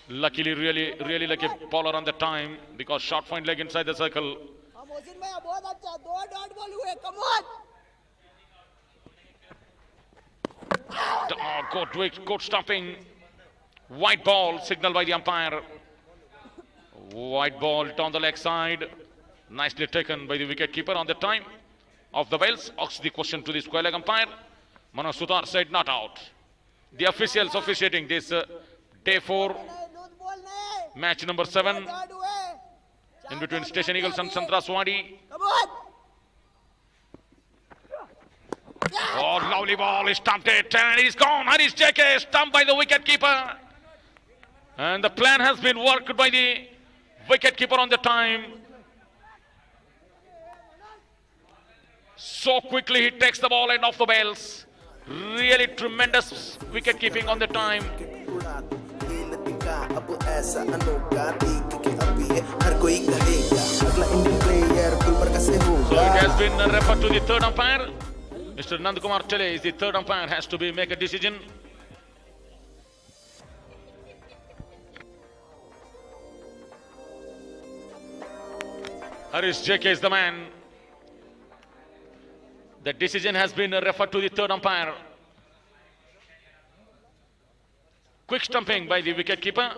Luckily, really lucky bowler on the time because short point leg inside the circle. हाँ मोहसिन भैया बहुत अच्छा, 2 dot ball हुए, कम on, Oh, good stopping. White ball signaled by the umpire. White ball down the leg side. Nicely taken by the wicket keeper on the time of the bells. Asks the question to the square leg umpire. Manoj Sutar said not out. The officials officiating this day 4, loose ball नहीं, match number 7 dot हुए, in between Station Eagles and Sangtrashwadi. Come on, Oh, lovely ball. He stumped it and he's gone. Harish JK stumped by the wicket keeper. And the plan has been worked by the wicket keeper on the time. So quickly he takes the ball and off the bells. Really tremendous wicket keeping on the time. अब ऐसा अनोखा देख के अभी हर कोई कहेगा अगला Indian player Gulbarga से So होगा it has been referred to the third umpire. Mr. Nandakumar Chale is the third umpire, has to make a decision. Harish JK is the man. The decision has been referred to the third umpire. Quick stumping by the wicket keeper.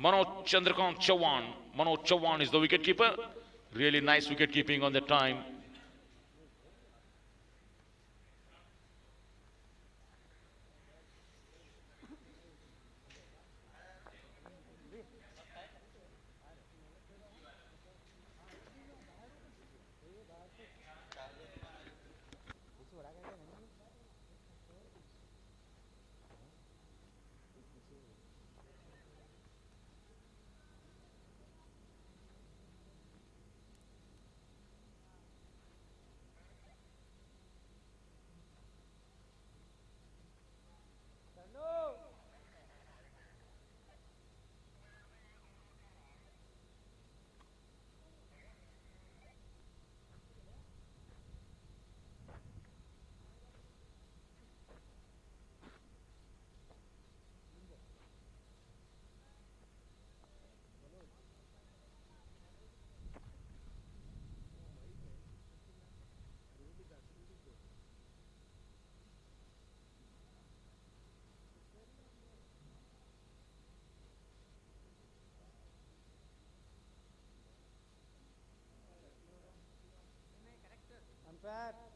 Manoj Chandrakant Chauhan. Manoj Chauhan is the wicket keeper. Really nice wicket keeping on the time. Umpire.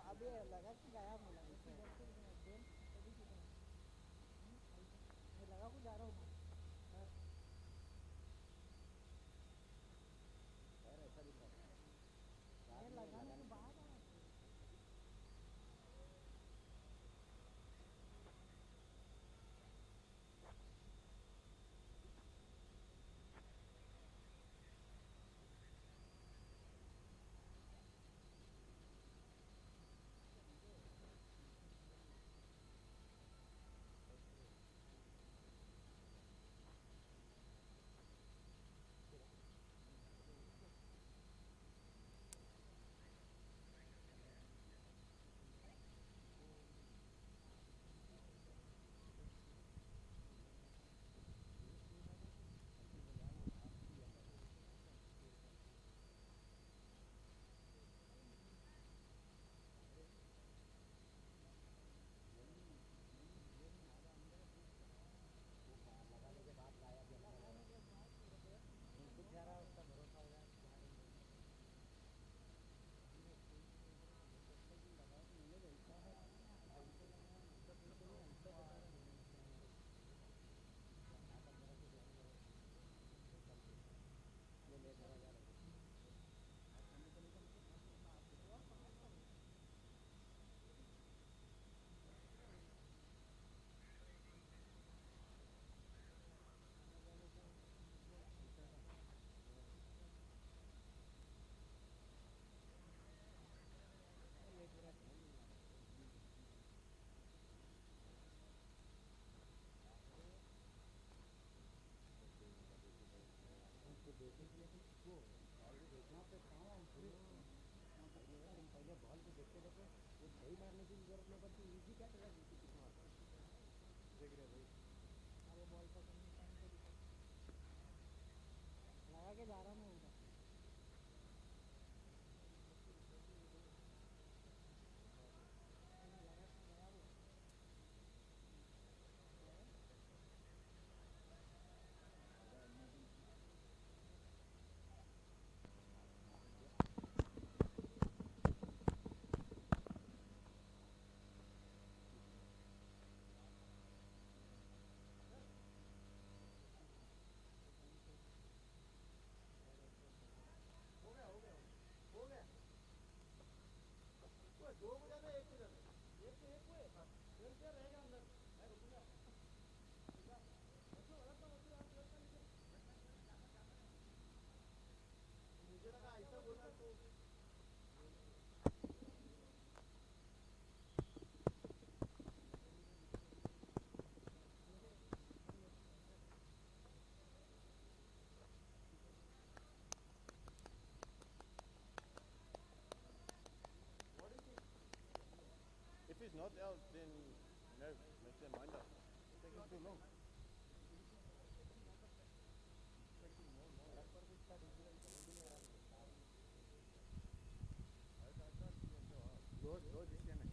अभी लगा कि गया मुला लगा को जा रहा हूँ ऐसा दिख रहा है लगाने के बाद लगा के जा रहा हूँ मैं not out, then no, make their mind up. It's taking too long. Go this way, man.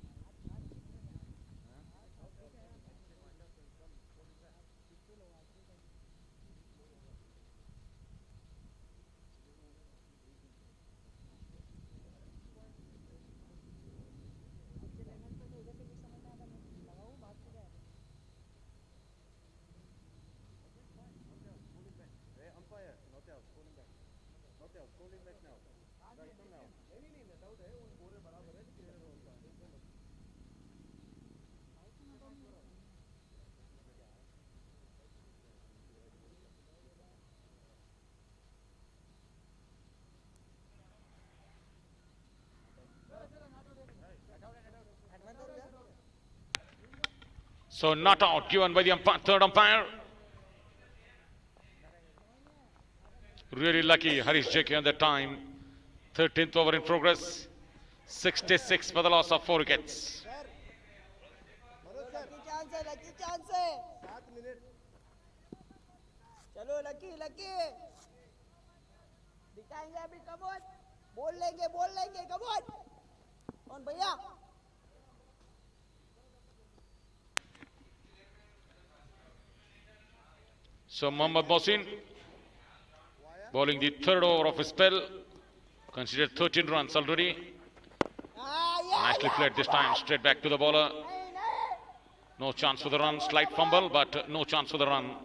Hey, umpire, not out, call him back. Not out, call him back now. Right now. So not out given by the third umpire. Really lucky Harish JK on that time. 13th over in progress. 66 for the loss of 4 wickets. Lucky chance है 7 minutes. चलो lucky दिखाएंगे अभी come on बोल लेंगे come on कौन भैया So Mohammad Mohsin bowling the third over of his spell. Considered 13 runs already. Nicely played this time, straight back to the bowler. No chance for the run, slight fumble, but no chance for the run.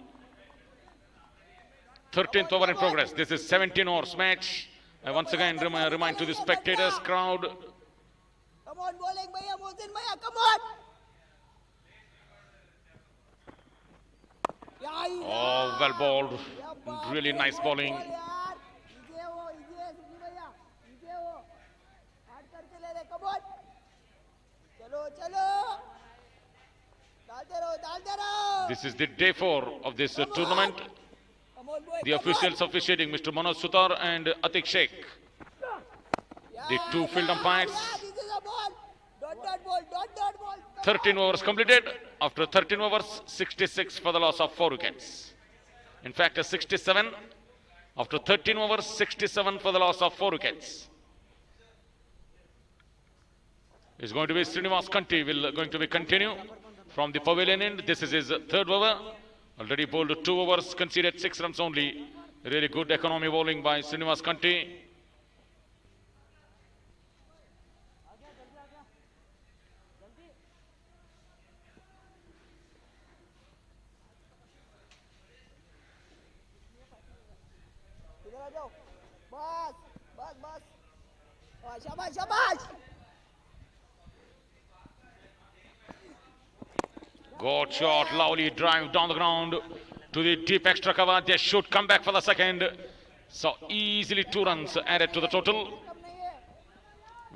13th over in progress. This is 17 overs match. I once again remind to the spectators, crowd. Come on, bowling भैया मोहसिन भैया come on Oh, well bowled. Really nice bowling. इजे सिद्धि भैया इजे वो hard करके ले ले come on चलो डालते रहो This is the day 4 of this tournament. The officials officiating Mr. Manoj Sutar and Atik Sheikh. The two field umpires. This is a ball. Dot ball. 13 overs completed. After 13 overs, 66 for the loss of 4 wickets. In fact, a 67. After 13 overs, 67 for the loss of 4 wickets. It's going to be Srinivas Kanti going to be continue from the pavilion end. This is his third over. Already bowled 2 overs, conceded 6 runs only. Really good economy bowling by Srinivas Kanti. बस शाबाश Good shot, lovely drive down the ground to the deep extra cover. They should come back for the second. So easily 2 runs added to the total.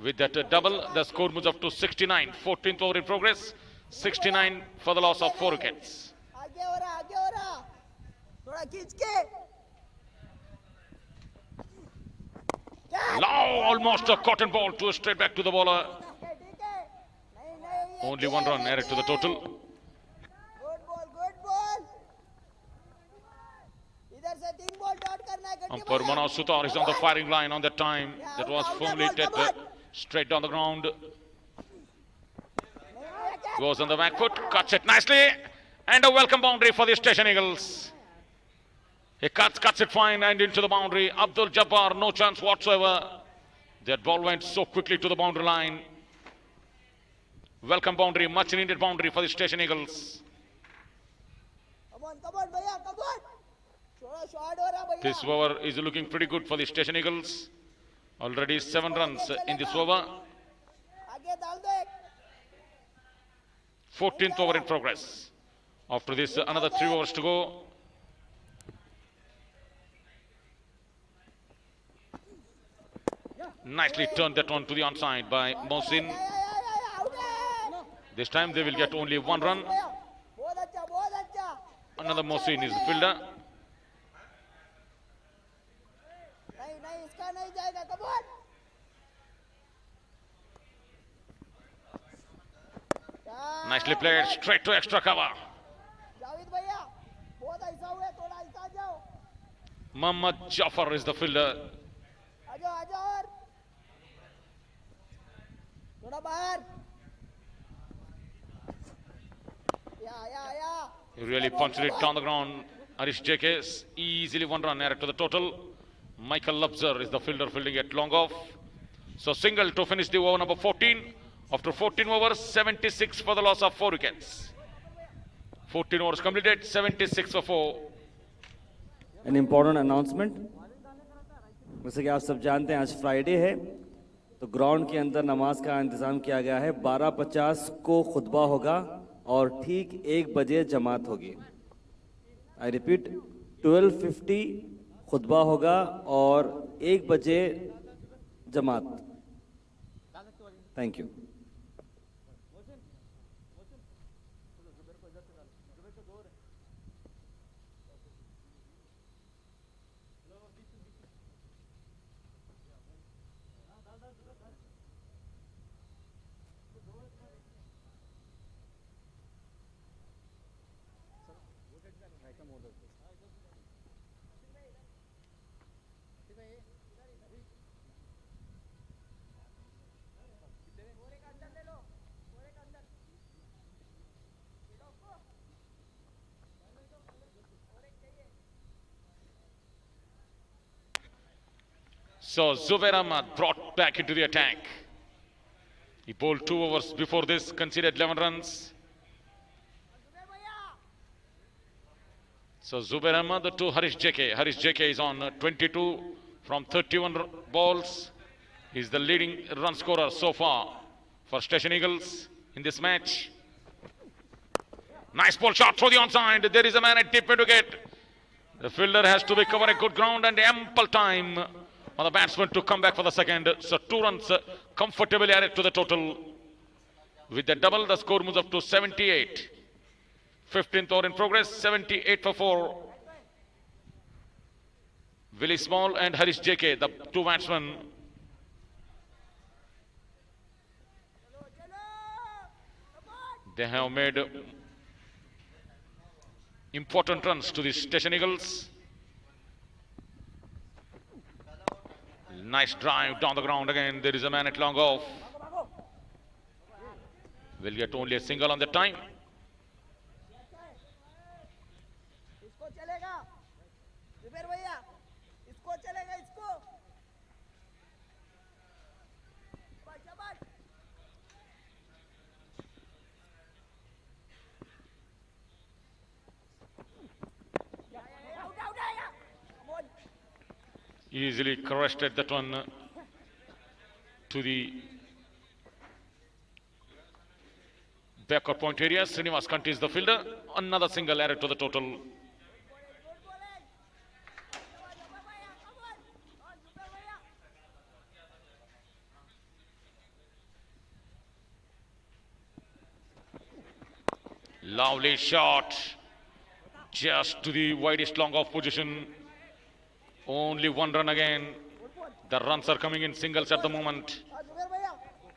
With that double, the score moves up to 69. 14th over in progress. 69 for the loss of 4 wickets. आगे हो रहा थोड़ा खींच के Now almost a cotton ball to straight back to the bowler. Only 1 run added to the total. Good ball इधर से 3 ball dot करना है Umpire Manoj Sutar is on the firing line on that time. That was firmly hit straight down the ground. Goes on the back foot, cuts it nicely, and a welcome boundary for the Station Eagles. He cuts it fine and into the boundary. Abdul Jabbar, no chance whatsoever. That ball went so quickly to the boundary line. Welcome boundary, much needed boundary for the Station Eagles. come on भैया come on थोड़ा shot हो रहा भैया This over is looking pretty good for the Station Eagles. Already 7 runs in this over. आगे डाल दो एक 14th over in progress. After this, another 3 overs to go. Nicely turned that one to the onside by Mohsin. This time they will get only 1 run. बहुत अच्छा Another Mohsin is the fielder. नहीं इसका नहीं जाएगा come on Nicely played, straight to extra cover. Javed भैया बहुत ऐसा हुआ है, थोड़ा ऐसा आ जाओ Mohammad Jafar is the fielder. आ जाओ और थोड़ा बाहर या He really punched it down the ground. Harish JK easily one run added to the total. Michael Lubzer is the fielder fielding it long off. So single to finish the over number 14. After 14 overs, 76 for the loss of 4 wickets. 14 overs completed, 76 for 4. An important announcement. जैसे कि आप सब जानते हैं आज Friday है तो ground के अंदर नमाज का इंतज़ाम किया गया है 12:50 को खुतबा होगा और ठीक 1 बजे जमात होगी आई रिपीट 12:50 खुतबा होगा और 1 बजे जमात thank you So Zubair Ahmad brought back into the attack. He bowled 2 overs before this, conceded 11 runs. So Zubair Ahmad to Harish JK. Harish JK is on 22 from 31 balls. He's the leading run scorer so far for Station Eagles in this match. Nice ball shot through the onside. There is a man at deep mid wicket. The fielder has to be covering good ground and ample time for the batsman to come back for the second. So 2 runs comfortably added to the total. With the double, the score moves up to 78. 15th over in progress, 78 for 4. Willie Small and Harish JK, the 2 batsmen. They have made important runs to the Station Eagles. Nice drive down the ground again. There is a man at long off. Will get only a single on the time. इसको चलेगा जुबेर भैया इसको चलेगा इसको शाबाश out Easily crested that one to the backward point area. Srinivas Kanti is the fielder. Another single added to the total. Lovely shot. Just to the widest long off position. Only 1 run again. The runs are coming in singles at the moment. Zuber भैया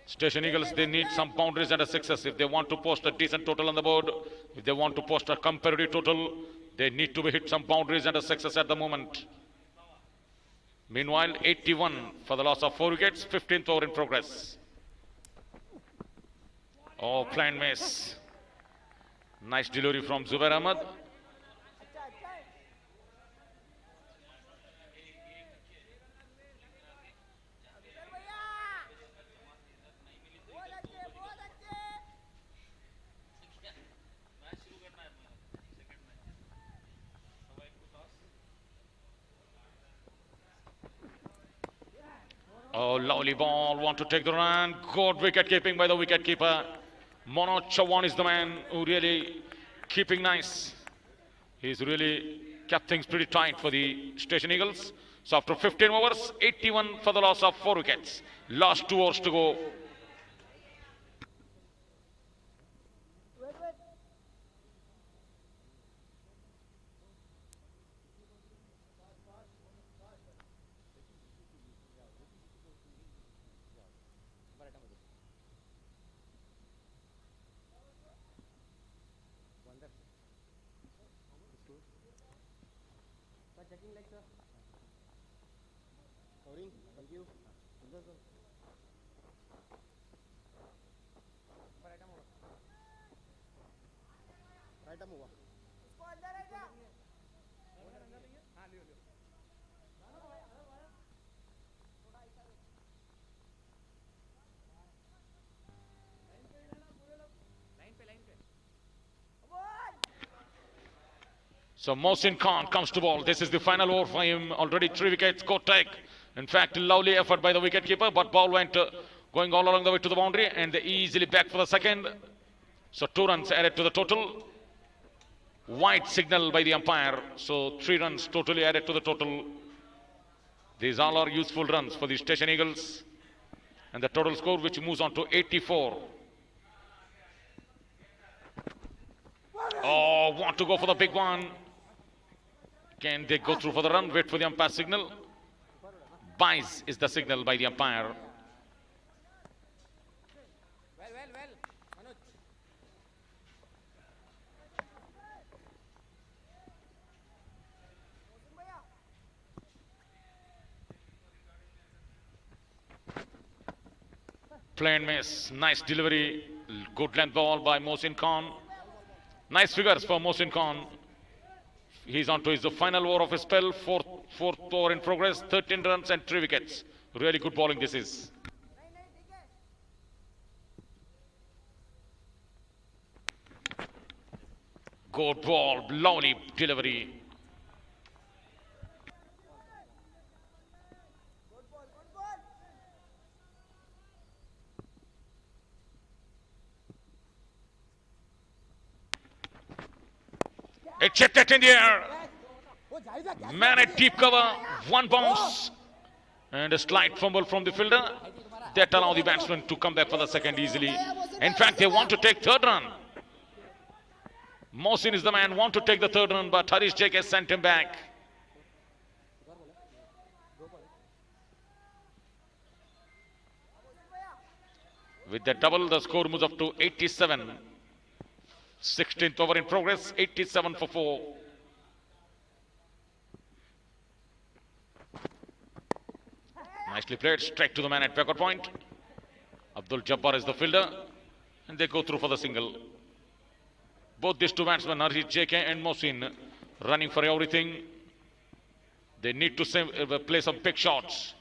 Station Eagles, they need some boundaries and a success if they want to post a decent total on the board. If they want to post a comparative total, they need to be hit some boundaries and a success at the moment. Meanwhile, 81 for the loss of 4 wickets, 15th over in progress. Oh, planned miss. Nice delivery from Zubair Ahmad. Oh, lovely ball. Want to take the run. Good wicket keeping by the wicket keeper. Mono Chawan is the man who really keeping nice. He's really kept things pretty tight for the Station Eagles. So after 15 overs, 81 for the loss of 4 wickets. Last 2 overs to go. इसको अंदर है क्या So Mohsin Khan comes to ball. This is the final over for him. Already 3 wickets. Go take. In fact, lovely effort by the wicketkeeper, but ball went going all along the way to the boundary, and they easily back for the second. So 2 runs added to the total. White signal by the umpire. So 3 runs totally added to the total. These all are useful runs for the Station Eagles. And the total score, which moves on to 84. Oh, want to go for the big one. Can they go through for the run? Wait for the umpire signal. Buys is the signal by the umpire. Plain miss. Nice delivery. Good length ball by Mohsin Khan. Nice figures for Mohsin Khan. He's on to his final over of his spell. Fourth over in progress. 13 runs and 3 wickets. Really good bowling this is. Good ball. Lovely delivery. It's hit in the air. Man at deep cover. 1 bounce. And a slight fumble from the fielder. That allow the batsman to come back for the second easily. In fact, they want to take 3rd run. Mohsin is the man, want to take the 3rd run, but Harish JK sent him back. With that double, the score moves up to 87. 16th over in progress, 87 for 4. Nicely played, straight to the man at backward point. Abdul Jabbar is the fielder, and they go through for the single. Both these 2 batsmen, Harish JK and Mohsin, running for everything. They need to play some big shots.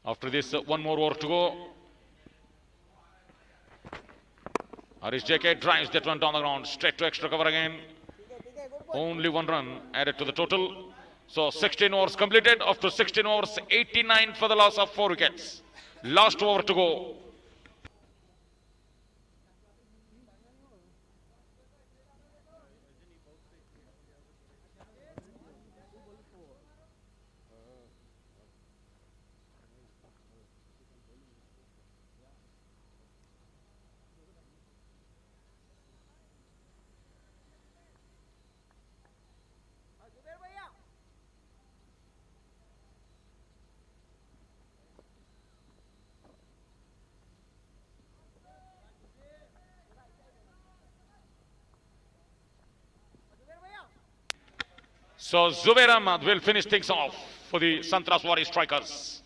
After this, 1 more over to go. Harish JK drives that one down the ground, straight to extra cover again. Only 1 run added to the total. So 16 overs completed. After 16 overs, 89 for the loss of 4 wickets. Last over to go. So Zubair Ahmad will finish things off for the Sangtrashwadi strikers.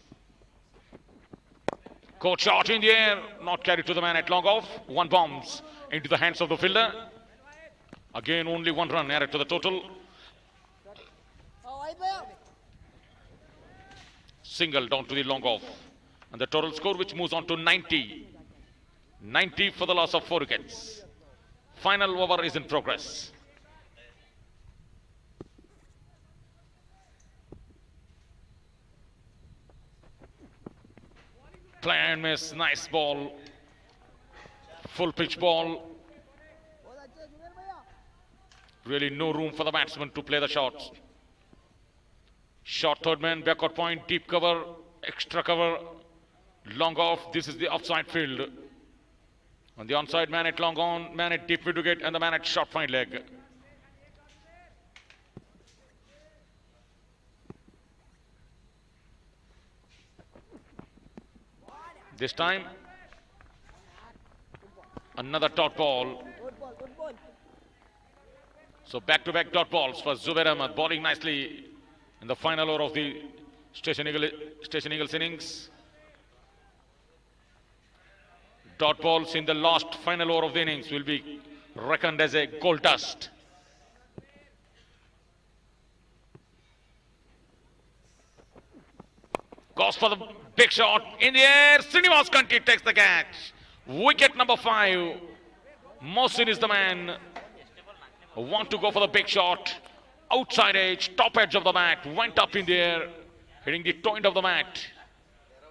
Caught shot in the air, not carried to the man at long off. 1 bounce into the hands of the fielder. Again, only 1 run added to the total. Single down to the long off. And the total score, which moves on to 90. 90 for the loss of 4 wickets. Final over is in progress. Play and miss, nice ball. Full pitch ball. Really no room for the batsman to play the shots. Short 3rd man, backward point, deep cover, extra cover, long off. This is the offside field. On the onside, man at long on, man at deep mid wicket, and the man at short fine leg. This time, another dot ball. So back-to-back dot balls for Zubair Ahmed, bowling nicely in the final over of the Station Eagles innings. Dot balls in the last final over of the innings will be reckoned as a gold dust. Goes for the big shot in the air. Srinivas Kanti takes the catch. Wicket number 5. Mohsin is the man who want to go for the big shot. Outside edge, top edge of the bat, went up in the air, hitting the toe end of the mat.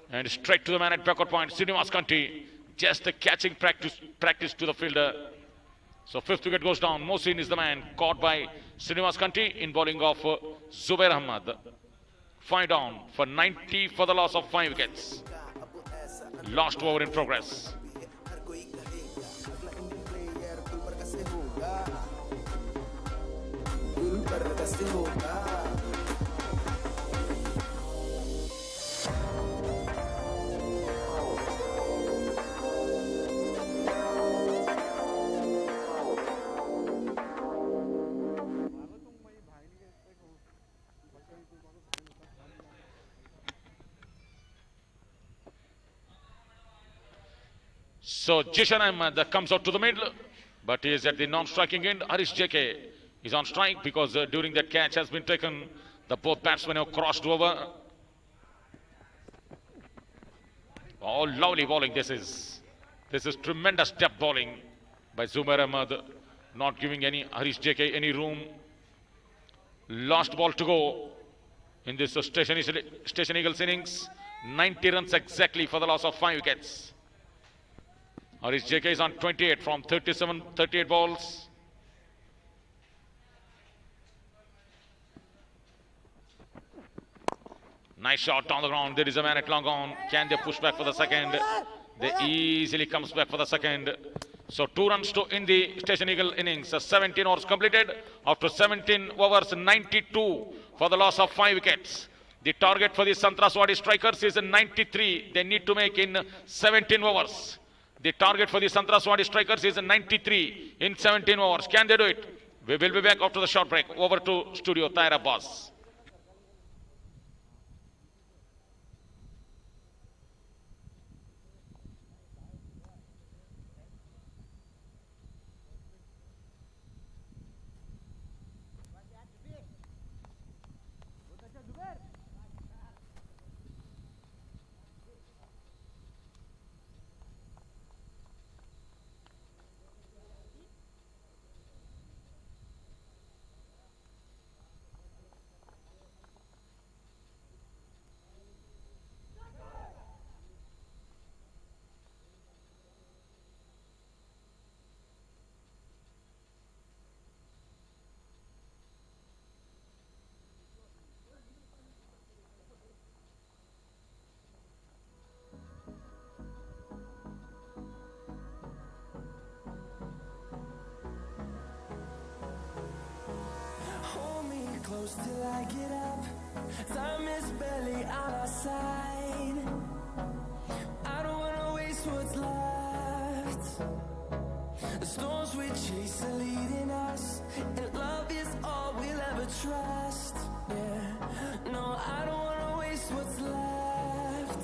And straight to the man at backward point, Srinivas Kanti. Just a catching practice to the fielder. So 5th wicket goes down. Mohsin is the man caught by Srinivas Kanti in bowling of Zubair Ahmed. 5 down for 90 for the loss of 5 wickets. Last over in progress. So Jishan Ahmed comes out to the middle, but he is at the non-striking end. Harish JK is on strike because during that catch has been taken, the both batsmen have crossed over. Oh, lovely bowling this is. This is tremendous depth bowling by Zubair Ahmed, not giving any Harish JK any room. Last ball to go in this Station Eagles innings. 90 runs exactly for the loss of 5 wickets. Harish JK is on 28 from 38 balls. Nice shot on the ground. There is a man at long on. Can they push back for the second? They easily comes back for the second. So 2 runs to in the Station Eagle innings. 17 overs completed. After 17 overs, 92 for the loss of 5 wickets. The target for the Sangtrashwadi strikers is 93. They need to make in 17 overs. The target for the Sangtrashwadi strikers is 93 in 17 overs. Can they do it? We will be back after the short break. Over to studio, Tahir Abbas. Close till I get up. Time is barely on our side. I don't wanna waste what's left. The storms we chase are leading us, and love is all we'll ever trust. Yeah, no, I don't wanna waste what's left.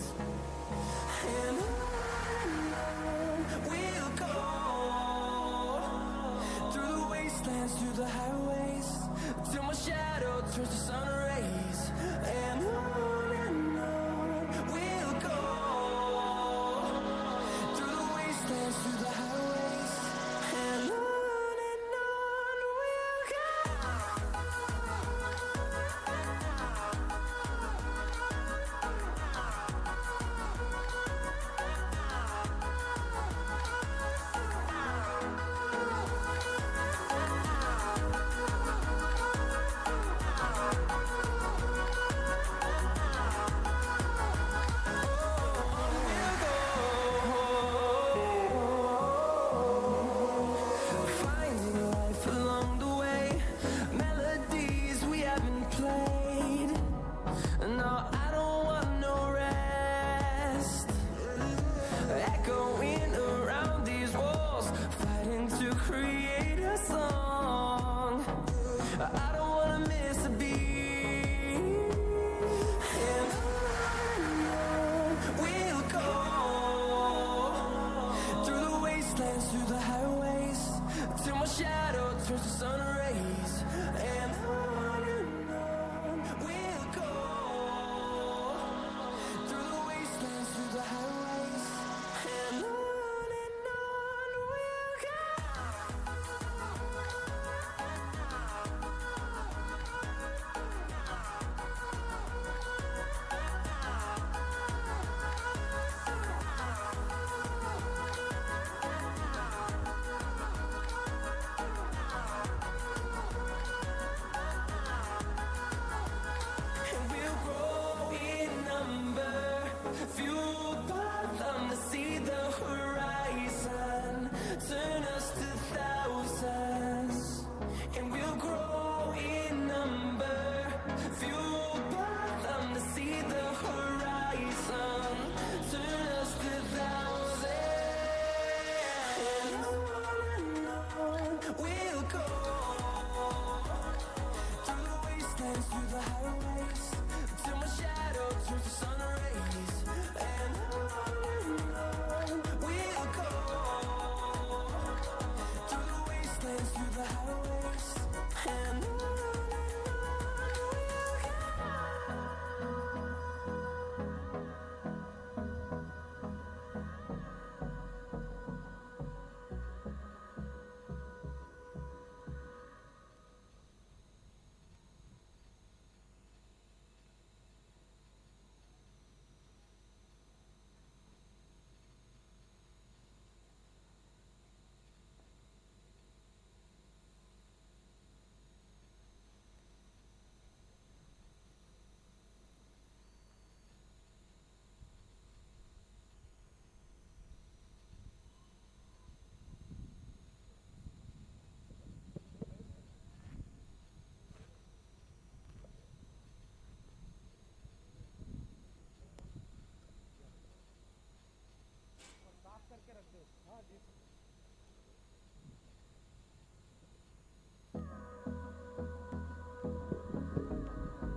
And on we'll go, through the wastelands, through the highways, till my shadow turns to sun rays. And on we'll go, through the wastelands, through the highways. And on we'll go.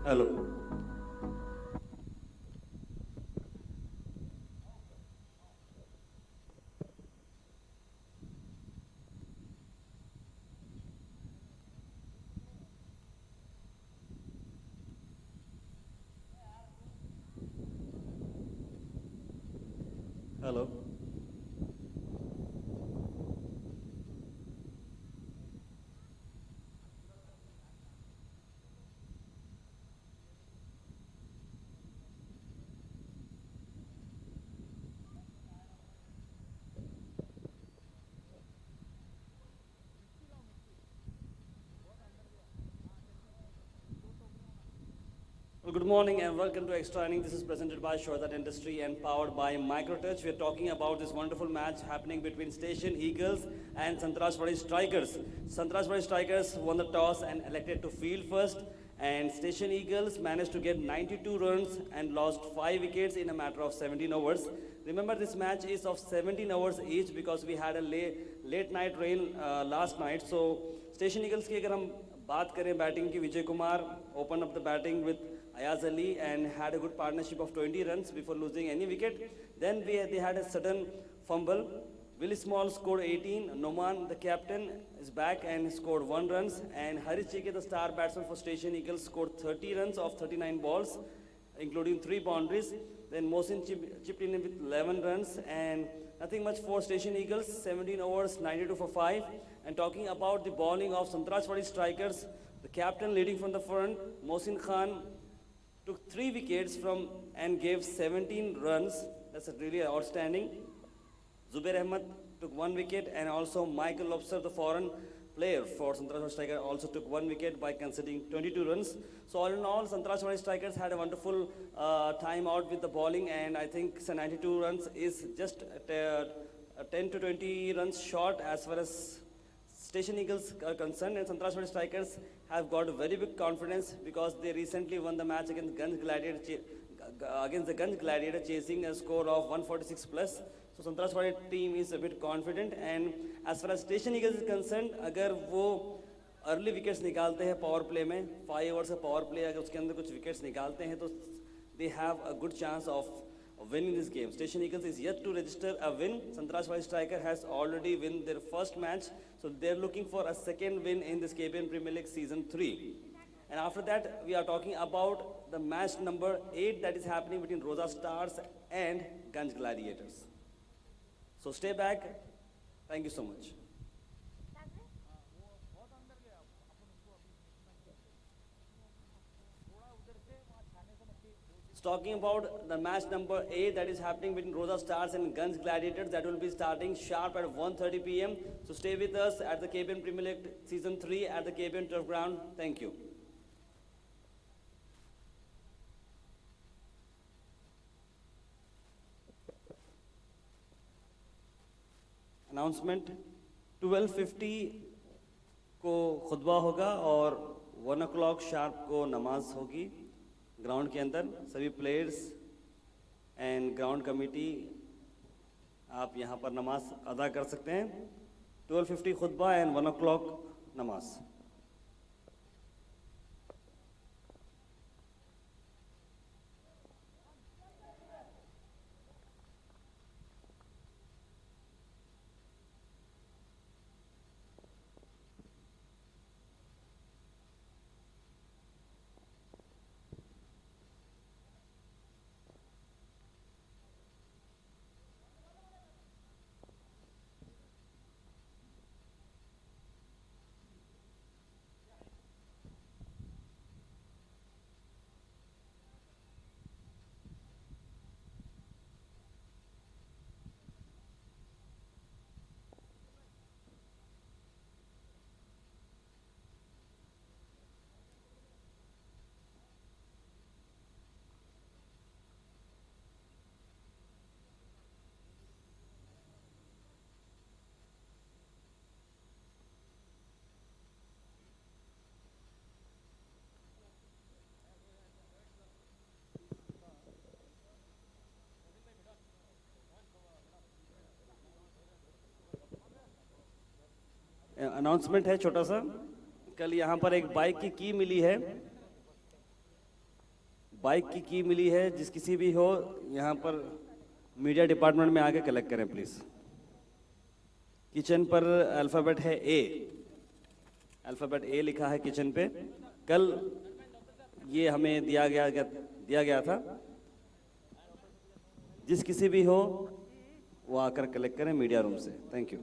Hello. Hello. Well, good morning and welcome to Extra Inning. This is presented by Shortat Industry and powered by Microtouch. We are talking about this wonderful match happening between Station Eagles and Sangtrashwadi Strikers. Sangtrashwadi Strikers won the toss and elected to field first, and Station Eagles managed to get 92 runs and lost 5 wickets in a matter of 17 overs. Remember, this match is of 17 hours each because we had a late night rain last night. So Station Eagles की अगर हम बात करें batting की, Vijay Kumar opened up the batting with Ayaz Ali and had a good partnership of 20 runs before losing any wicket. Then they had a sudden fumble. Willie Small scored 18. Noman, the captain, is back and scored 1 run. And Harish Cheke, the star batsman for Station Eagles, scored 30 runs off 39 balls, including 3 boundaries. Then Mohsin chipped in with 11 runs and nothing much for Station Eagles. 17 overs, 92 for 5. And talking about the bowling of Sangtrashwadi Strikers, the captain leading from the front, Mohsin Khan, took 3 wickets from and gave 17 runs. That's really outstanding. Zubair Ahmed took 1 wicket, and also Michael Lobster, the foreign player for Sangtrashwadi Strikers, also took 1 wicket by conceding 22 runs. So all in all, Sangtrashwadi Strikers had a wonderful time out with the bowling, and I think 92 runs is just 10 to 20 runs short as far as Station Eagles are concerned, and Sangtrashwadi Strikers have got very big confidence because they recently won the match against the Guns Gladiator, chasing a score of 146 plus. So Sangtrashwadi team is a bit confident, and as far as Station Eagles is concerned, अगर वो early wickets निकालते हैं power play में, 5 overs का power play अगर उसके अंदर कुछ wickets निकालते हैं तो they have a good chance of winning this game. Station Eagles is yet to register a win. Sangtrashwadi Striker has already won their first match, so they're looking for a second win in this KBN Premier League Season 3. And after that, we are talking about the match number 8 that is happening between Rosa Stars and Ganj Gladiators. So stay back. Thank you so much. Talking about the match number 8 that is happening between Rosa Stars and Guns Gladiators, that will be starting sharp at 1:30 p.m. So stay with us at the KBN Premier League Season 3 at the KBN Turf Ground. Thank you. Announcement: 12:50 को खुतबा होगा और 1 o'clock sharp को नमाज होगी ground के अंदर. सभी players and ground committee आप यहाँ पर नमाज अदा कर सकते हैं. 12:50 खुतबा एंड 1 o'clock नमाज. अनाउंसमेंट है छोटा सा. कल यहाँ पर एक बाइक की मिली है बाइक की मिली है, जिस किसी भी हो यहाँ पर मीडिया डिपार्टमेंट में आके कलेक्ट करें प्लीज। किचन पर अल्फाबेट है ए, अल्फाबेट ए लिखा है किचन पे। कल ये हमें दिया गया था। जिस किसी भी हो वो आकर कलेक्ट करें मीडिया रूम से। Thank you.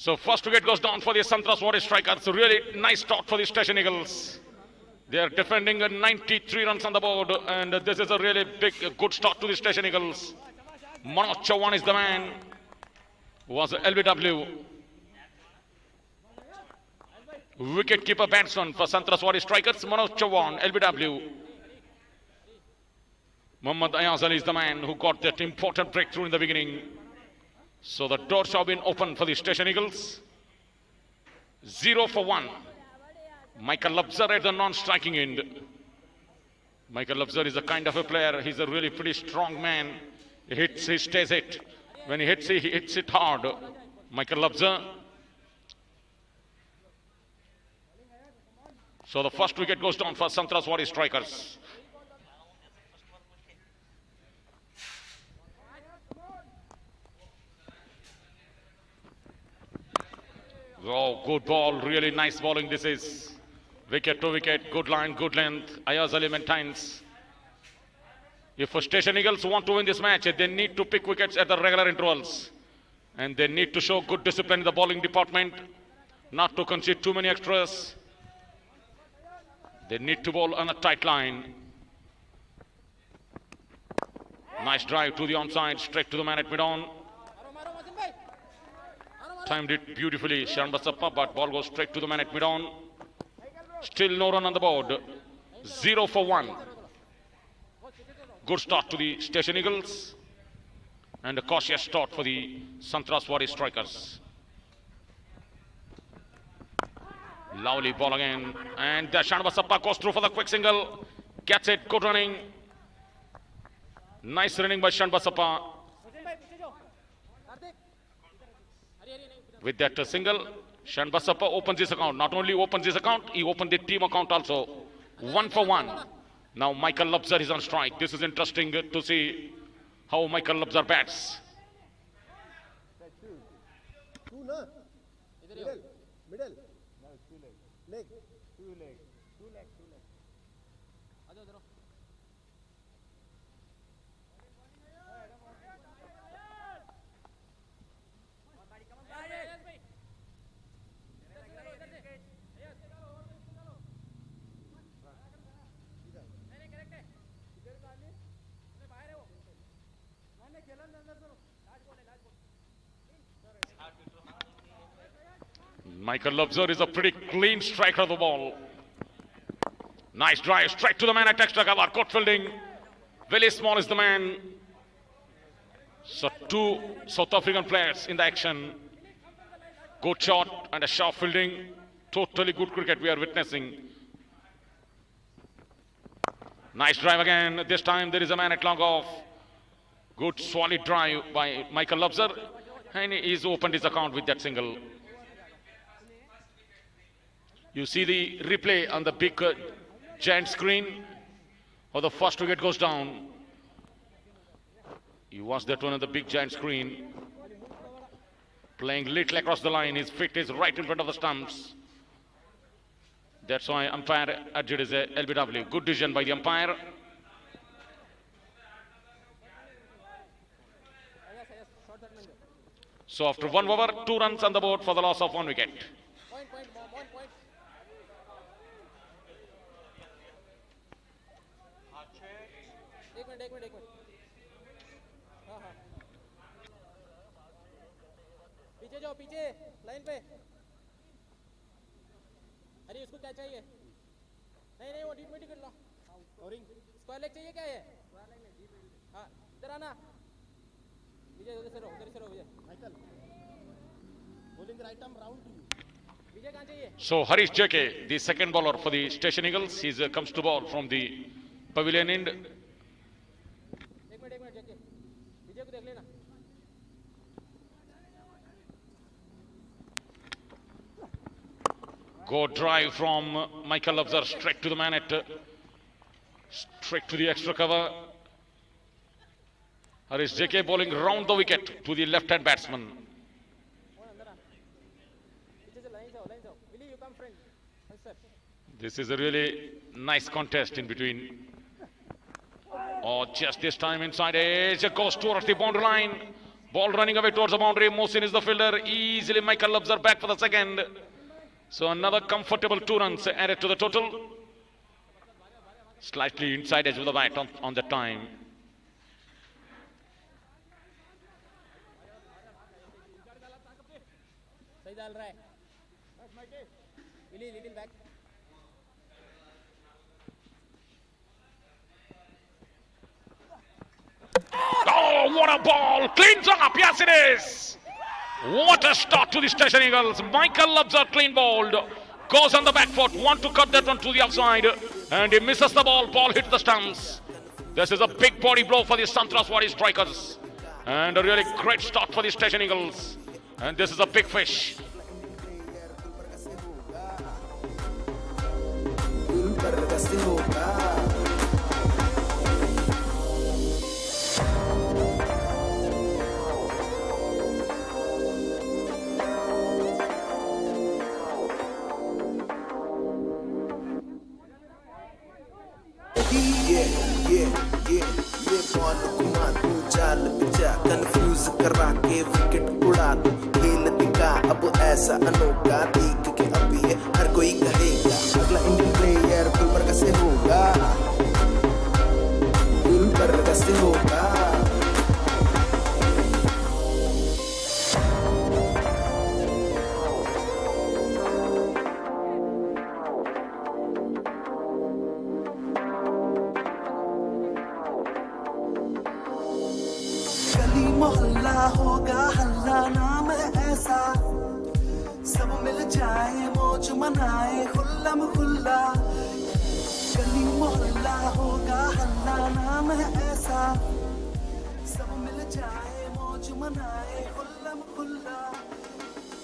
So first wicket goes down for the Sangtrashwadi strikers. Really nice start for the Station Eagles. They are defending 93 runs on the board, and this is a really good start to the Station Eagles. Manoj Chauhan is the man who was LBW. Wicket-keeper batsman for Sangtrashwadi strikers, Manoj Chauhan, LBW. Mohammad Ayaz Ali is the man who got that important breakthrough in the beginning. So the doors have been opened for the Station Eagles. 0 for 1. Michael Labzar at the non-striking end. Michael Labzar is a kind of a player. He's a really pretty strong man. He hits, he stays it. When he hits it hard. Michael Labzar. So the first wicket goes down for Sangtrashwadi strikers. Oh, good ball, really nice bowling this is. Wicket to wicket, good line, good length. Ayaz Ali maintains. If Station Eagles want to win this match, they need to pick wickets at the regular intervals. And they need to show good discipline in the bowling department, not to concede too many extras. They need to bowl on a tight line. Nice drive to the onside, straight to the man at mid-on. Timed it beautifully, Sharan Basappa, but ball goes straight to the man at mid-on. Still no run on the board. 0 for 1. Good start to the Station Eagles. And a cautious start for the Sangtrashwadi strikers. Lovely ball again. And Sharan Basappa goes through for the quick single. Gets it, good running. Nice running by Sharan Basappa. With that single, Sharan Basappa opens his account. Not only opens his account, he opened the team account also. 1 for 1. Now Michael Labzar is on strike. This is interesting to see how Michael Labzar bats. Middle. Leg. Michael Labzar is a pretty clean striker of the ball. Nice drive, straight to the man at extra cover. Good fielding. Very small is the man. So two South African players in the action. Good shot and a sharp fielding. Totally good cricket we are witnessing. Nice drive again. This time there is a man at long off. Good solid drive by Michael Lobzer. And he's opened his account with that single. You see the replay on the big giant screen. How the first wicket goes down. You watch that one on the big giant screen. Playing little across the line. His feet is right in front of the stumps. That's why umpire adjudged as a LBW. Good decision by the umpire. So after 1 over, 2 runs on the board for the loss of 1 wicket. पीछे जाओ पीछे line पे अरे उसको क्या चाहिए नहीं नहीं वो डी20 कर लो स्कोरिंग स्क्वायर लेग चाहिए क्या है हाँ इधर आना विजय उधर से रहो Vijay Michael bowling right arm round to you Vijay कहाँ चाहिए So Harish JK, the second bowler for the Station Eagles, he comes to ball from the pavilion end. एक मिनट JK विजय को देख लेना Go drive from Michael Lobzer straight to the man at straight to the extra cover. Harish JK bowling round the wicket to the left hand batsman. This is a really nice contest in between. Oh, just this time inside edge, goes towards the boundary line. Ball running away towards the boundary. Mohsin is the fielder. Easily Michael Lobzer back for the second. So another comfortable 2 runs added to the total. Slightly inside edge with the bat on that time. सही डाल रहा है little back Oh, what a ball! Cleans up, yes it is! What a start to the Station Eagles. Michael Lobzer clean bowled. Goes on the back foot. Want to cut that one to the outside. And he misses the ball. Ball hits the stumps. This is a big body blow for the Sangtrashwadi strikers. And a really great start for the Station Eagles. And this is a big fish. ये ball घुमा तू चाल पिचा confuse करा के wicket उड़ा तू खेल दिखा अब ऐसा अनोखा देख के अभी है हर कोई कहेगा अगला इंडियन प्लेयर गुलबर्गा से होगा गुलबर्गा से होगा मोहल्ला होगा हल्ला नाम है ऐसा सब मिल जाए मौज मनाए खुल्लम खुल्ला गली मोहल्ला होगा हल्ला नाम है ऐसा सब मिल जाए मौज मनाए खुल्लम खुल्ला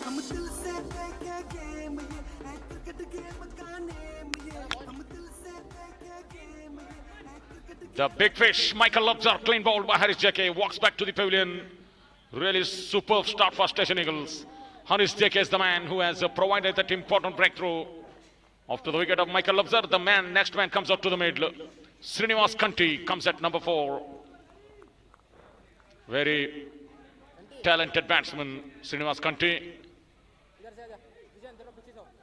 हम दिल से देखे गेम ये है क्रिकेट गेम का नेम ये हम दिल से देखे गेम ये है cricket The big fish, Michael Lobzer, clean bowled by Harish JK, walks back to the pavilion. Really superb start for Station Eagles. Harish JK is the man who has provided that important breakthrough. After the wicket of Michael Lobzer, the next man comes out to the middle. Srinivas Kanti comes at number 4. Very talented batsman, Srinivas Kanti.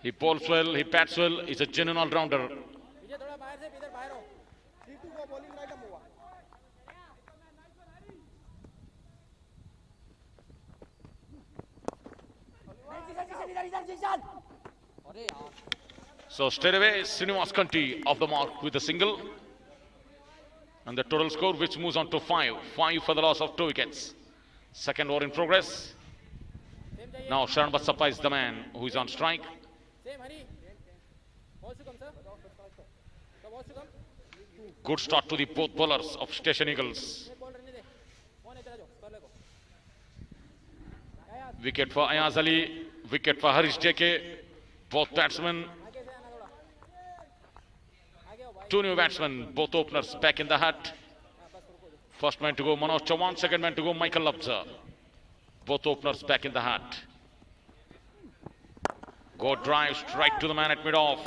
He bowls well, he bats well, he's a genuine all-rounder. So straight away, Srinivas Kanti off the mark with a single. And the total score which moves on to 5. 5 for the loss of 2 wickets. Second over in progress. Now Sharan Bassappa is the man who is on strike. Good start to the both bowlers of Station Eagles. Wicket for Ayaz Ali, wicket for Harish JK. Both batsmen. Two new batsmen, both openers back in the hat. First man to go Manoj Chauhan, second man to go Michael Labza. Both openers back in the hat. Go drive straight to the man at mid-off.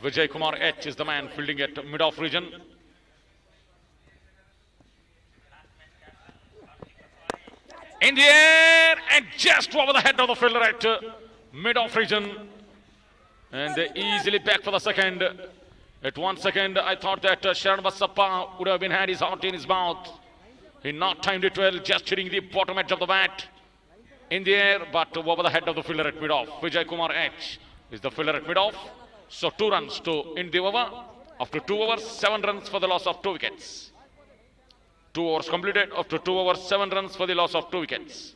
Vijay Kumar H is the man fielding at mid-off region. In the air and just over the head of the fielder at mid-off region. And they easily back for the second. At 1 second, I thought that Sharan Bassappa would have had his heart in his mouth. He not timed it well, just hitting the bottom edge of the bat. In the air, but over the head of the fielder at mid-off. Vijay Kumar H is the fielder at mid-off. So 2 runs to end the over. After 2 overs, 7 runs for the loss of 2 wickets. 2 overs completed. After 2 overs, 7 runs for the loss of 2 wickets.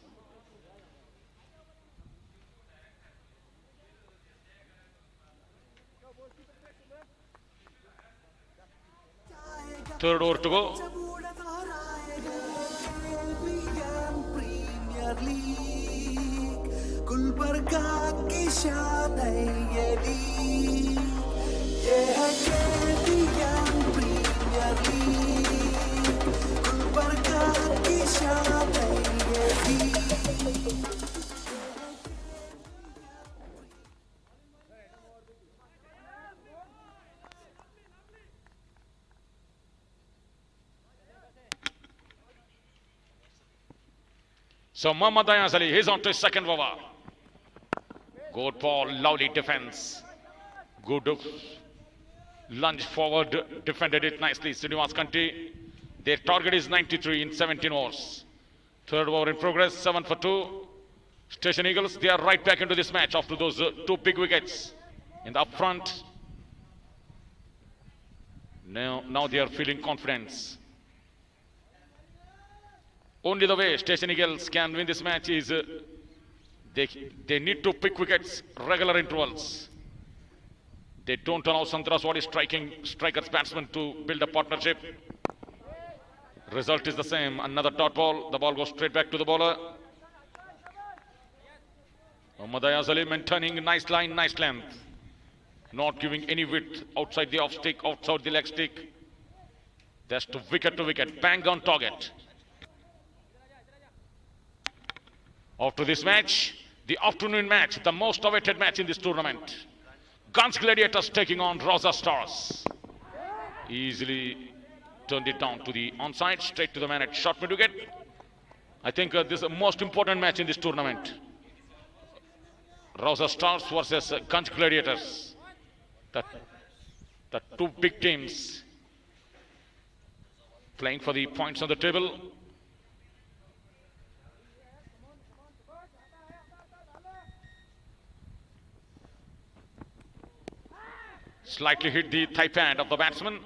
Third over to go. Gulbarga की शान है ये league, ये है KBN premier league. Gulbarga की शान है ये league. So Mohammad Ayaz Ali, he's on to his second over. Good ball, lovely defense. Good lunge forward, defended it nicely. Srinivas Kanti. Their target is 93 in 17 overs. Third over in progress, 7 for 2. Station Eagles, they are right back into this match after those 2 big wickets in the up front. Now they are feeling confidence. Only the way Station Eagles can win this match is they need to pick wickets regular intervals. They don't allow Sangtrashwadi strikers batsmen to build a partnership. Result is the same. Another dot ball. The ball goes straight back to the bowler. Mohammad Ayaz Ali maintaining nice line, nice length. Not giving any width outside the off stick, outside the leg stick. That's to wicket, bang on target. After this match, the afternoon match, the most awaited match in this tournament. Guns Gladiators taking on Rosa Stars. Easily turned it down to the onside, straight to the man at short mid wicket. I think this is the most important match in this tournament. Rosa Stars versus Guns Gladiators. The 2 big teams playing for the points on the table. Slightly hit the thigh pad of the batsman.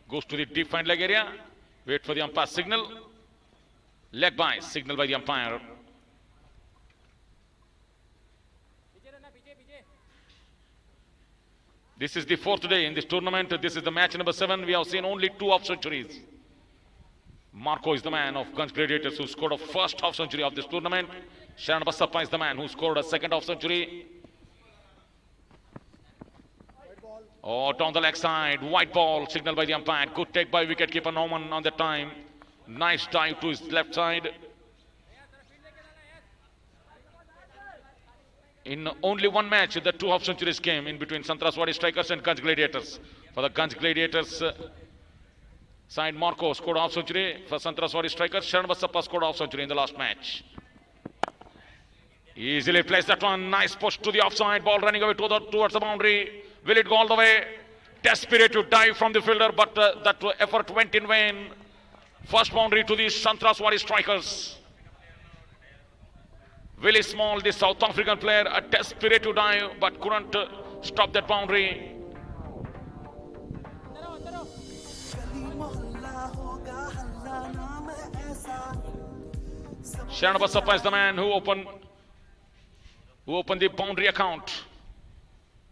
Goes to the defined leg area. Wait for the umpire signal. Leg by, signal by the umpire. This is the 4th day in this tournament. This is the match number 7. We have seen only 2 half centuries. Marco is the man of Guns Gladiators who scored a first half century of this tournament. Sharan Bassappa is the man who scored a second half century. Oh, down the leg side, white ball, signal by the umpire. Good take by wicketkeeper Norman on that time. Nice dive to his left side. In only one match, the 2 half centuries came in between Sangtrashwadi strikers and Guns Gladiators. For the Guns Gladiators side, Marco scored half century. For Sangtrashwadi strikers, Sharan Bassappa scored half century in the last match. Easily placed that one. Nice push to the offside. Ball running away towards the boundary. Will it go all the way? Desperate to dive from the fielder, but that effort went in vain. First boundary to the Sangtrashwadi strikers. Willie Small, the South African player, a desperate to dive but couldn't stop that boundary. Shanaba Sappa is the man who opened the boundary account.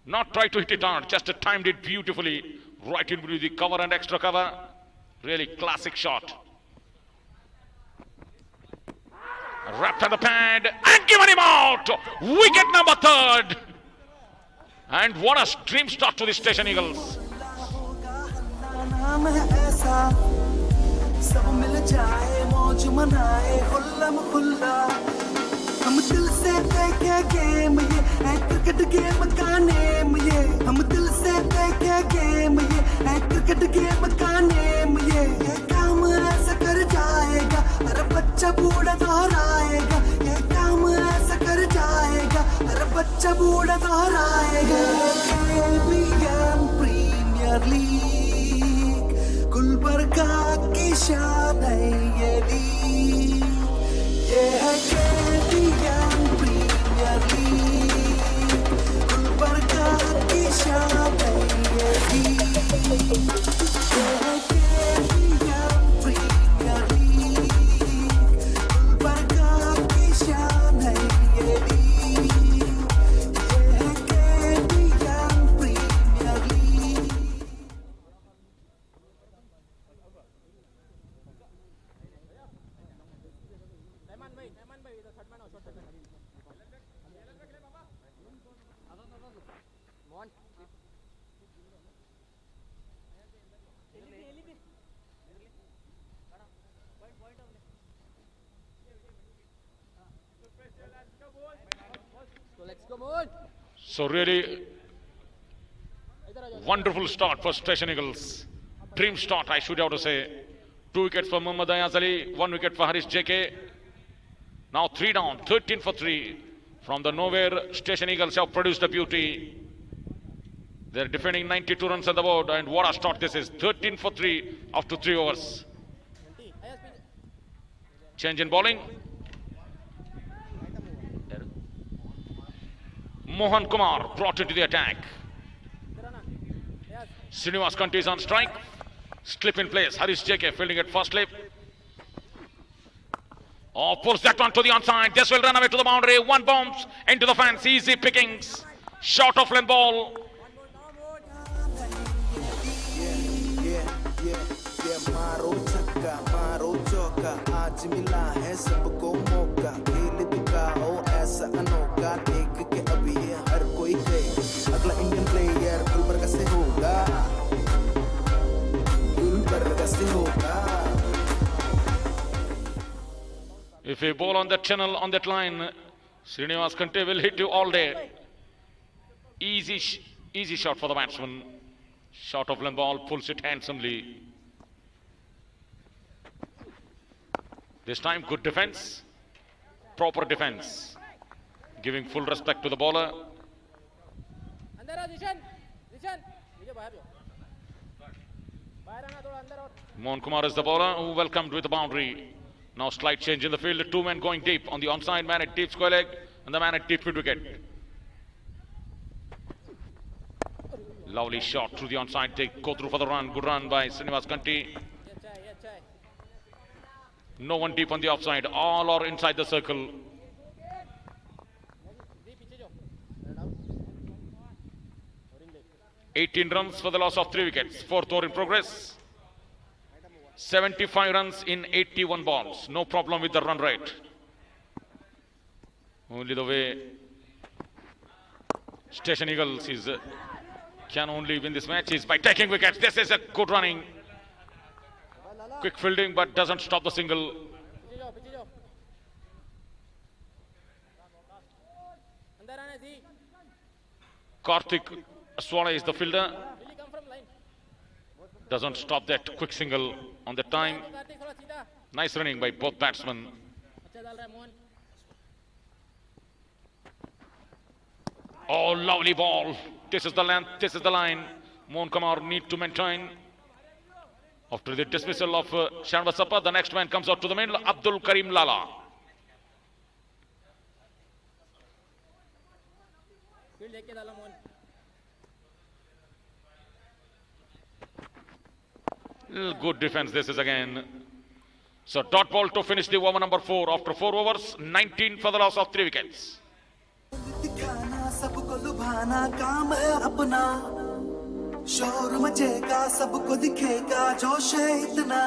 Not try to hit it hard, just timed it beautifully right into the cover and extra cover. Really classic shot. Wrapped on the pad and given him out. Wicket number 3rd. And what a dream start to the Station Eagles. हम दिल से देखे game ये है cricket game का name ये हम दिल से देखे गेम ये है क्रिकेट गेम का नेम ये काम ऐसा कर जाएगा अरे बच्चा बूढ़ा दोहराएगा ये काम ऐसा कर जाएगा अरे बच्चा बूढ़ा दोहराएगा KBN प्रीमियर लीग गुलबर्गा की शान है ये लीग ये है KBN प्रीमियर लीग गुलबर्गा की शान है ये लीग ये है KBN प्रीमियर लीग गुलबर्गा की शान है ये लीग ये है KBN premier league So really wonderful start for Station Eagles. Dream start, I should have to say. 2 wickets for Muhammad Ayaz Ali, 1 wicket for Harish JK. Now 3 down, 13 for 3. From the nowhere, Station Eagles have produced a beauty. They're defending 92 runs on the board, and what a start this is. 13 for 3 after 3 overs. Change in bowling. Mohan Kumar brought into the attack. Srinivas Kanti is on strike. Slip in place. Harish JK fielding at first slip. Oh, pulls that one to the onside. This will run away to the boundary. 1 bounce into the fence. Easy pickings. Short of length ball. मारो छक्का मारो चौका आज मिला है सबको मौका खेल दिखाओ ऐसा अनोखा देख के अभी ये हर कोई कहे अगला इंडियन प्लेयर गुलबर्गा से होगा गुलबर्गा से होगा. If you bowl on that channel, on that line, Srinivas Kante will hit you all day. Easy shot for the batsman. Short of length ball, pulls it handsomely. This time, good defense, proper defense, giving full respect to the bowler. Mohan Kumar is the bowler who welcomed with the boundary. Now slight change in the field, 2 men going deep on the onside man at deep square leg and the man at deep mid wicket. Lovely shot through the onside, they go through for the run, good run by Srinivas Kanti. No one deep on the offside, all are inside the circle. $18 runs for the loss of 3 wickets, 4th over in progress. 75 runs in 81 balls, no problem with the run rate. Only the way Station Eagles can only win this match is by taking wickets. This is a good running. Quick fielding but doesn't stop the single. Karthik Aswala is the fielder. Doesn't stop that quick single on the time. Nice running by both batsmen. Oh, lovely ball. This is the length, this is the line. Mohan Kumar need to maintain. After the dismissal of Shanaba Sappa, the next man comes out to the middle, Abdul Karim Lala. Good defense this is again. So dot ball to finish the over number 4 after 4 overs, 19 for the loss of 3 wickets. दिखाना सबको लुभाना काम है अपना शोर मचेगा सबको दिखेगा जोश है इतना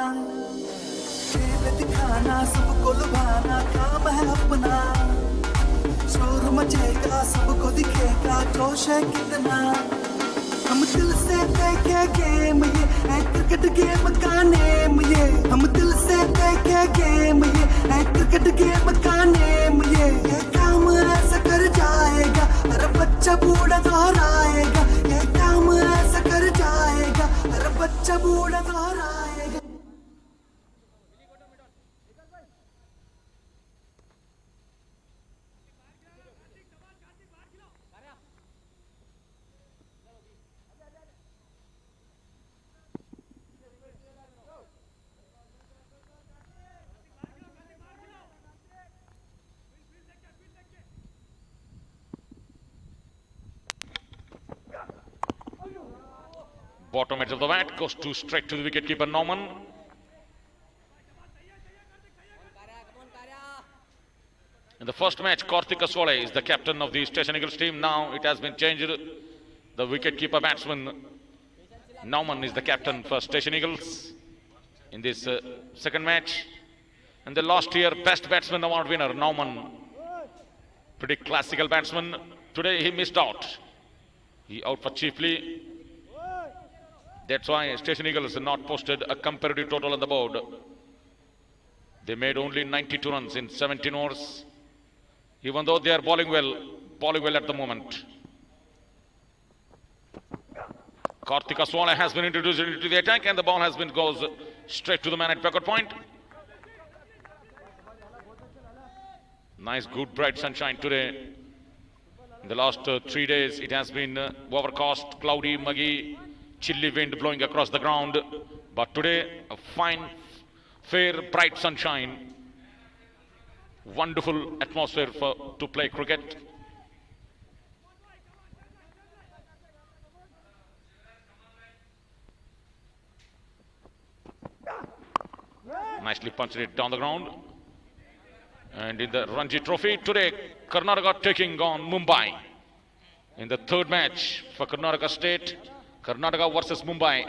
खेल दिखाना सबको लुभाना काम है अपना शोर मचेगा सबको दिखेगा जोश है कितना हम दिल से देखे गेम ये है क्रिकेट गेम का नेम ये हम दिल से देखे गेम ये है क्रिकेट गेम का नेम ये काम ऐसा कर जाएगा हर बच्चा बूढ़ा दोहराएगा ये काम ऐसा कर जाएगा हर बच्चा बूढ़ा दोहराएगा Bottom edge of the bat goes to straight to the wicketkeeper Norman. In the first match, Karthikaswadi is the captain of the Station Eagles team. Now it has been changed. The wicketkeeper batsman Norman is the captain for Station Eagles in this second match. And the last year best batsman award winner Norman, pretty classical batsman. Today he missed out. He out for cheaply. That's why Station Eagles not posted a comparative total on the board. They made only 92 runs in 17 overs, even though they are bowling well at the moment. Karthikaswadi has been introduced into the attack and the ball has been goes straight to the man at backward point. Nice, good, bright sunshine today. In the last 3 days, it has been overcast, cloudy, muggy, chilly wind blowing across the ground. But today, a fine, fair, bright sunshine. Wonderful atmosphere to play cricket. Nicely punched it down the ground. And in the Ranji Trophy today, Karnataka taking on Mumbai. In the third match for Karnataka State, Karnataka versus Mumbai.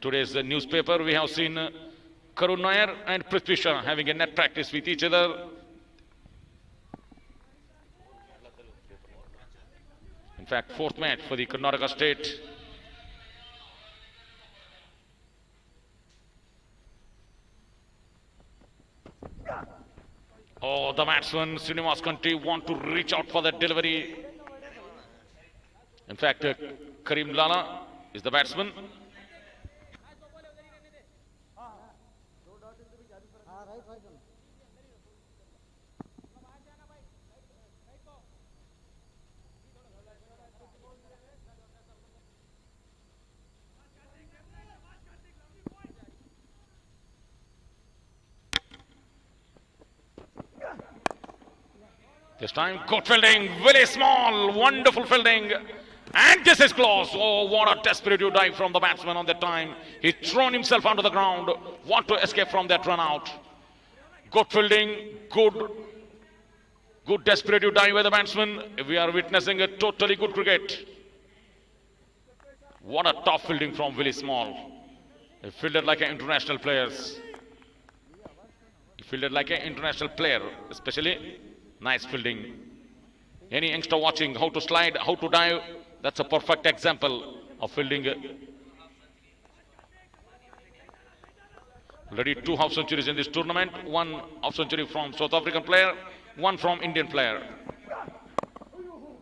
Today's newspaper, we have seen Karun Nair and Prithvi Shah having a net practice with each other. In fact, fourth match for the Karnataka State. Oh, the batsman Srinivas Kanti want to reach out for that delivery. In fact, Karim Lala is the batsman. This time, good fielding, very small, wonderful fielding. And this is close. Oh, what a desperate dive from the batsman on that time. He's thrown himself onto the ground, want to escape from that run out. Good fielding, good desperate dive by the batsman. We are witnessing a totally good cricket. What a top fielding from Willie Small. He fielded like an international player. He fielded like an international player, especially. Nice fielding. Any youngster watching how to slide, how to dive, that's a perfect example of fielding. Already 2 half centuries in this tournament. 1 half century from South African player, 1 from Indian player.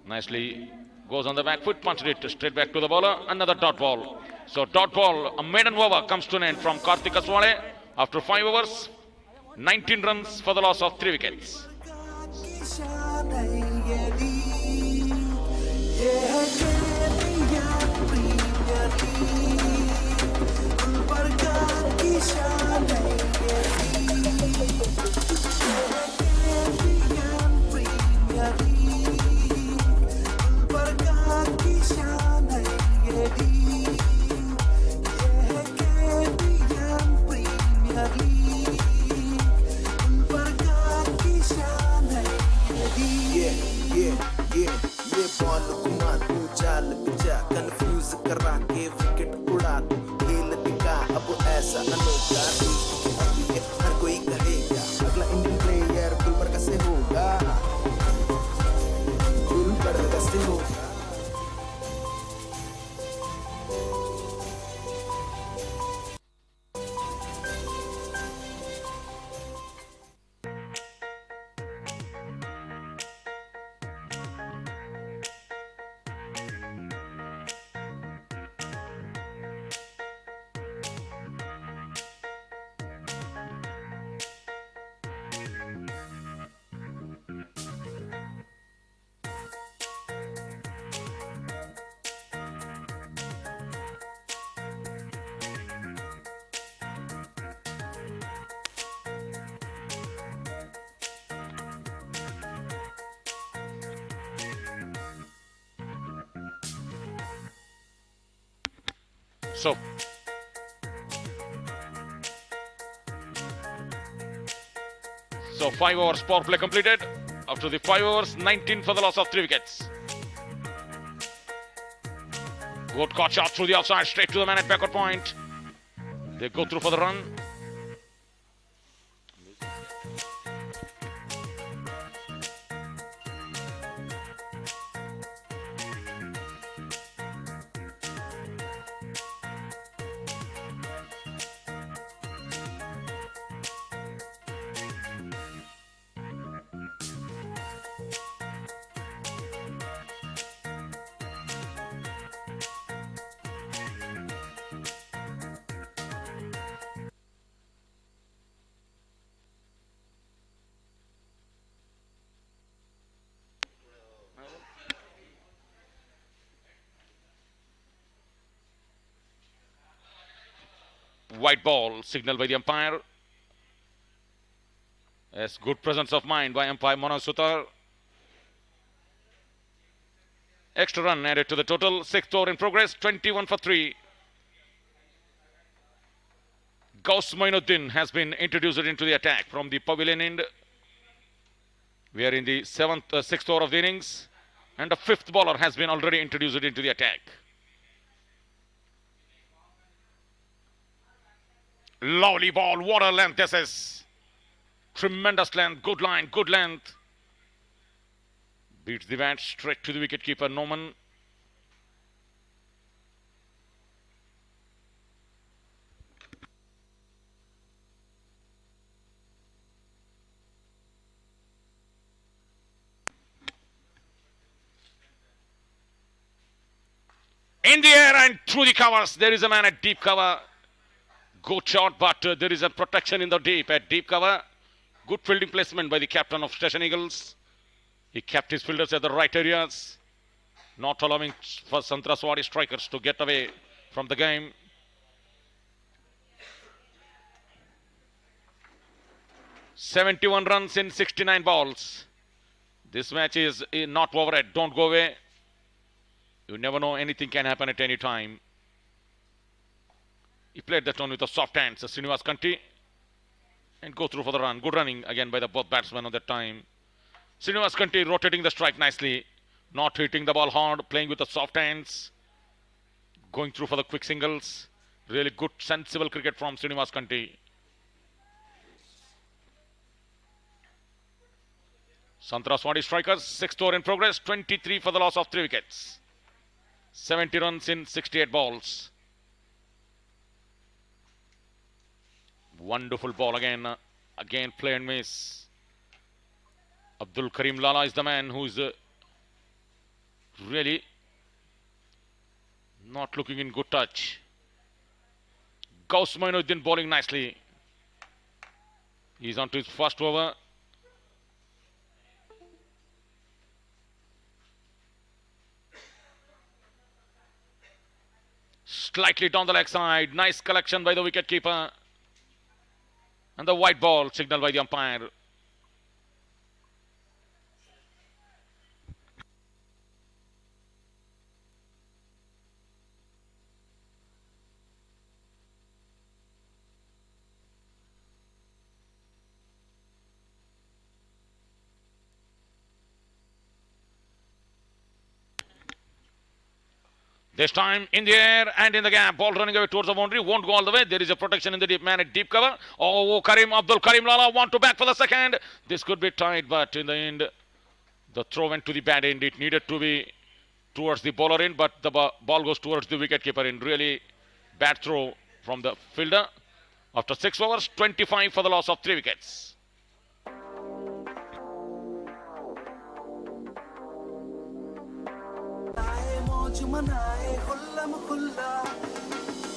Nicely goes on the back foot, punched it straight back to the bowler. Another dot ball. So dot ball, a maiden over comes to an end from Karthikaswadi after 5 overs. 19 runs for the loss of 3 wickets. Gulbarga ki shaan hai ye करा के wicket उड़ा दूं खेल दिखा अब ऐसा अनोखा हर कोई कहेगा अगला इंडियन प्लेयर गुलबर्गा से होगा गुलबर्गा से होगा So 5 overs power play completed. After the 5 overs, 19 for the loss of 3 wickets. Good caught shot through the outside, straight to the man at backward point. They go through for the run. White ball signaled by the umpire. Yes, good presence of mind by umpire Manoj Sutar. Extra run added to the total. 6th over in progress. 21 for 3. Gauss Moinuddin has been introduced into the attack from the pavilion end. We are in the 6th over of the innings. And the 5th bowler has been already introduced into the attack. Lovely ball. What a length this is. Tremendous length. Good line. Good length. Beats the bat straight to the wicketkeeper Norman. In the air and through the covers. There is a man at deep cover. Good shot, but there is a protection in the deep at deep cover. Good fielding placement by the captain of Station Eagles. He kept his fielders at the right areas, not allowing for Sangtrashwadi strikers to get away from the game. "71 runs in 69 balls. This match is not over yet. Don't go away. You never know, anything can happen at any time. He played that one with the soft hands, Srinivas Kanti, and go through for the run. Good running again by the both batsmen on that time. Srinivas Kanti rotating the strike nicely, not hitting the ball hard, playing with the soft hands, going through for the quick singles. Really good, sensible cricket from Srinivas Kanti. Sangtrashwadi strikers, 6th over in progress, 23 for the loss of 3 wickets. 70 runs in 68 balls. Wonderful ball again. Again play and miss. Abdul Karim Lala is the man who's really not looking in good touch. Gauss Moinuddin bowling nicely. He's on to his first over. Slightly down the leg side. Nice collection by the wicketkeeper. And the white ball signaled by the umpire. This time in the air and in the gap. Ball running away towards the boundary. Won't go all the way. There is a protection in the deep man at deep cover. Oh, Abdul Karim Lala want to back for the second. This could be tight, but in the end, the throw went to the bad end. It needed to be towards the bowler end, but the ball goes towards the wicket keeper end. Really bad throw from the fielder. After 6 overs, 25 for the loss of 3 wickets.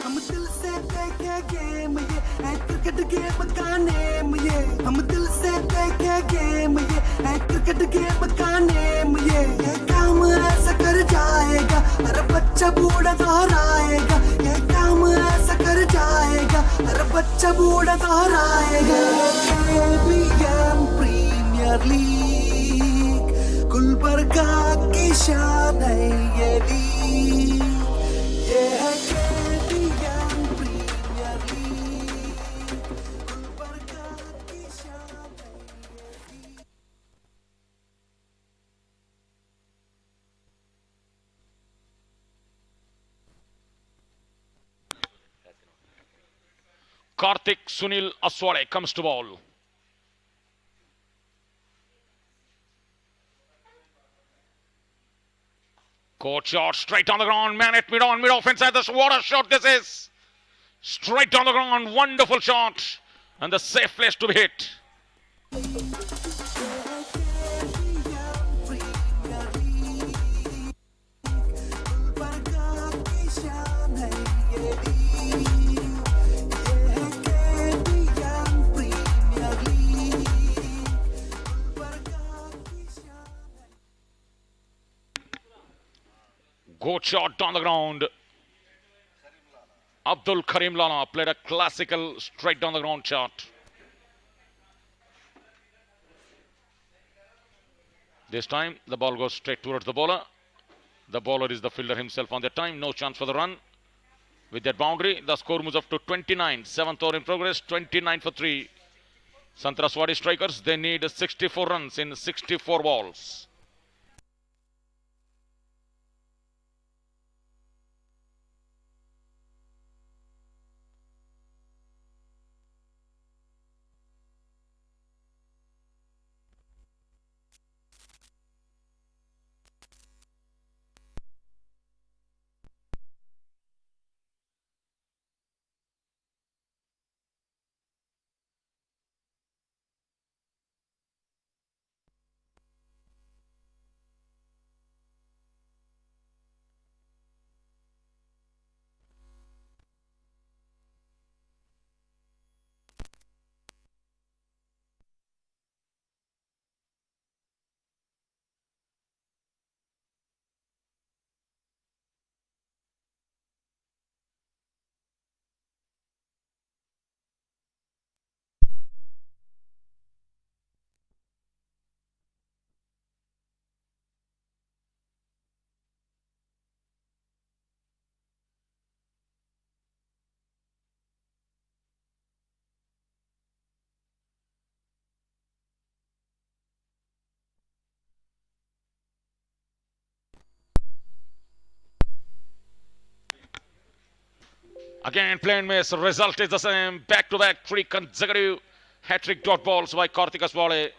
हम दिल से देखे game ये है cricket game का name ये हम दिल से देखे गेम ये है क्रिकेट गेम का नेम ये काम ऐसा कर जाएगा हर बच्चा बूढ़ा दोहराएगा ये काम ऐसा कर जाएगा हर बच्चा बूढ़ा दोहराएगा KBN प्रीमियर लीग गुलबर्गा की शान है ये लीग ये है Karthik Sunil Aswade comes to ball. Court shot straight on the ground. Man at mid-on, mid-off inside this. What a shot this is. Straight on the ground. Wonderful shot. And the safe place to be hit. Good shot on the ground. Abdul Karim Lala played a classical straight down the ground shot. This time the ball goes straight towards the bowler. The bowler is the fielder himself on that time. No chance for the run. With that boundary, the score moves up to 29. 7th over in progress, 29 for 3. Sangtrashwadi strikers, they need 64 runs in 64 balls. Again, plain miss. Result is the same. Back-to-back 3 consecutive hat-trick dot balls by Karthik Aswade.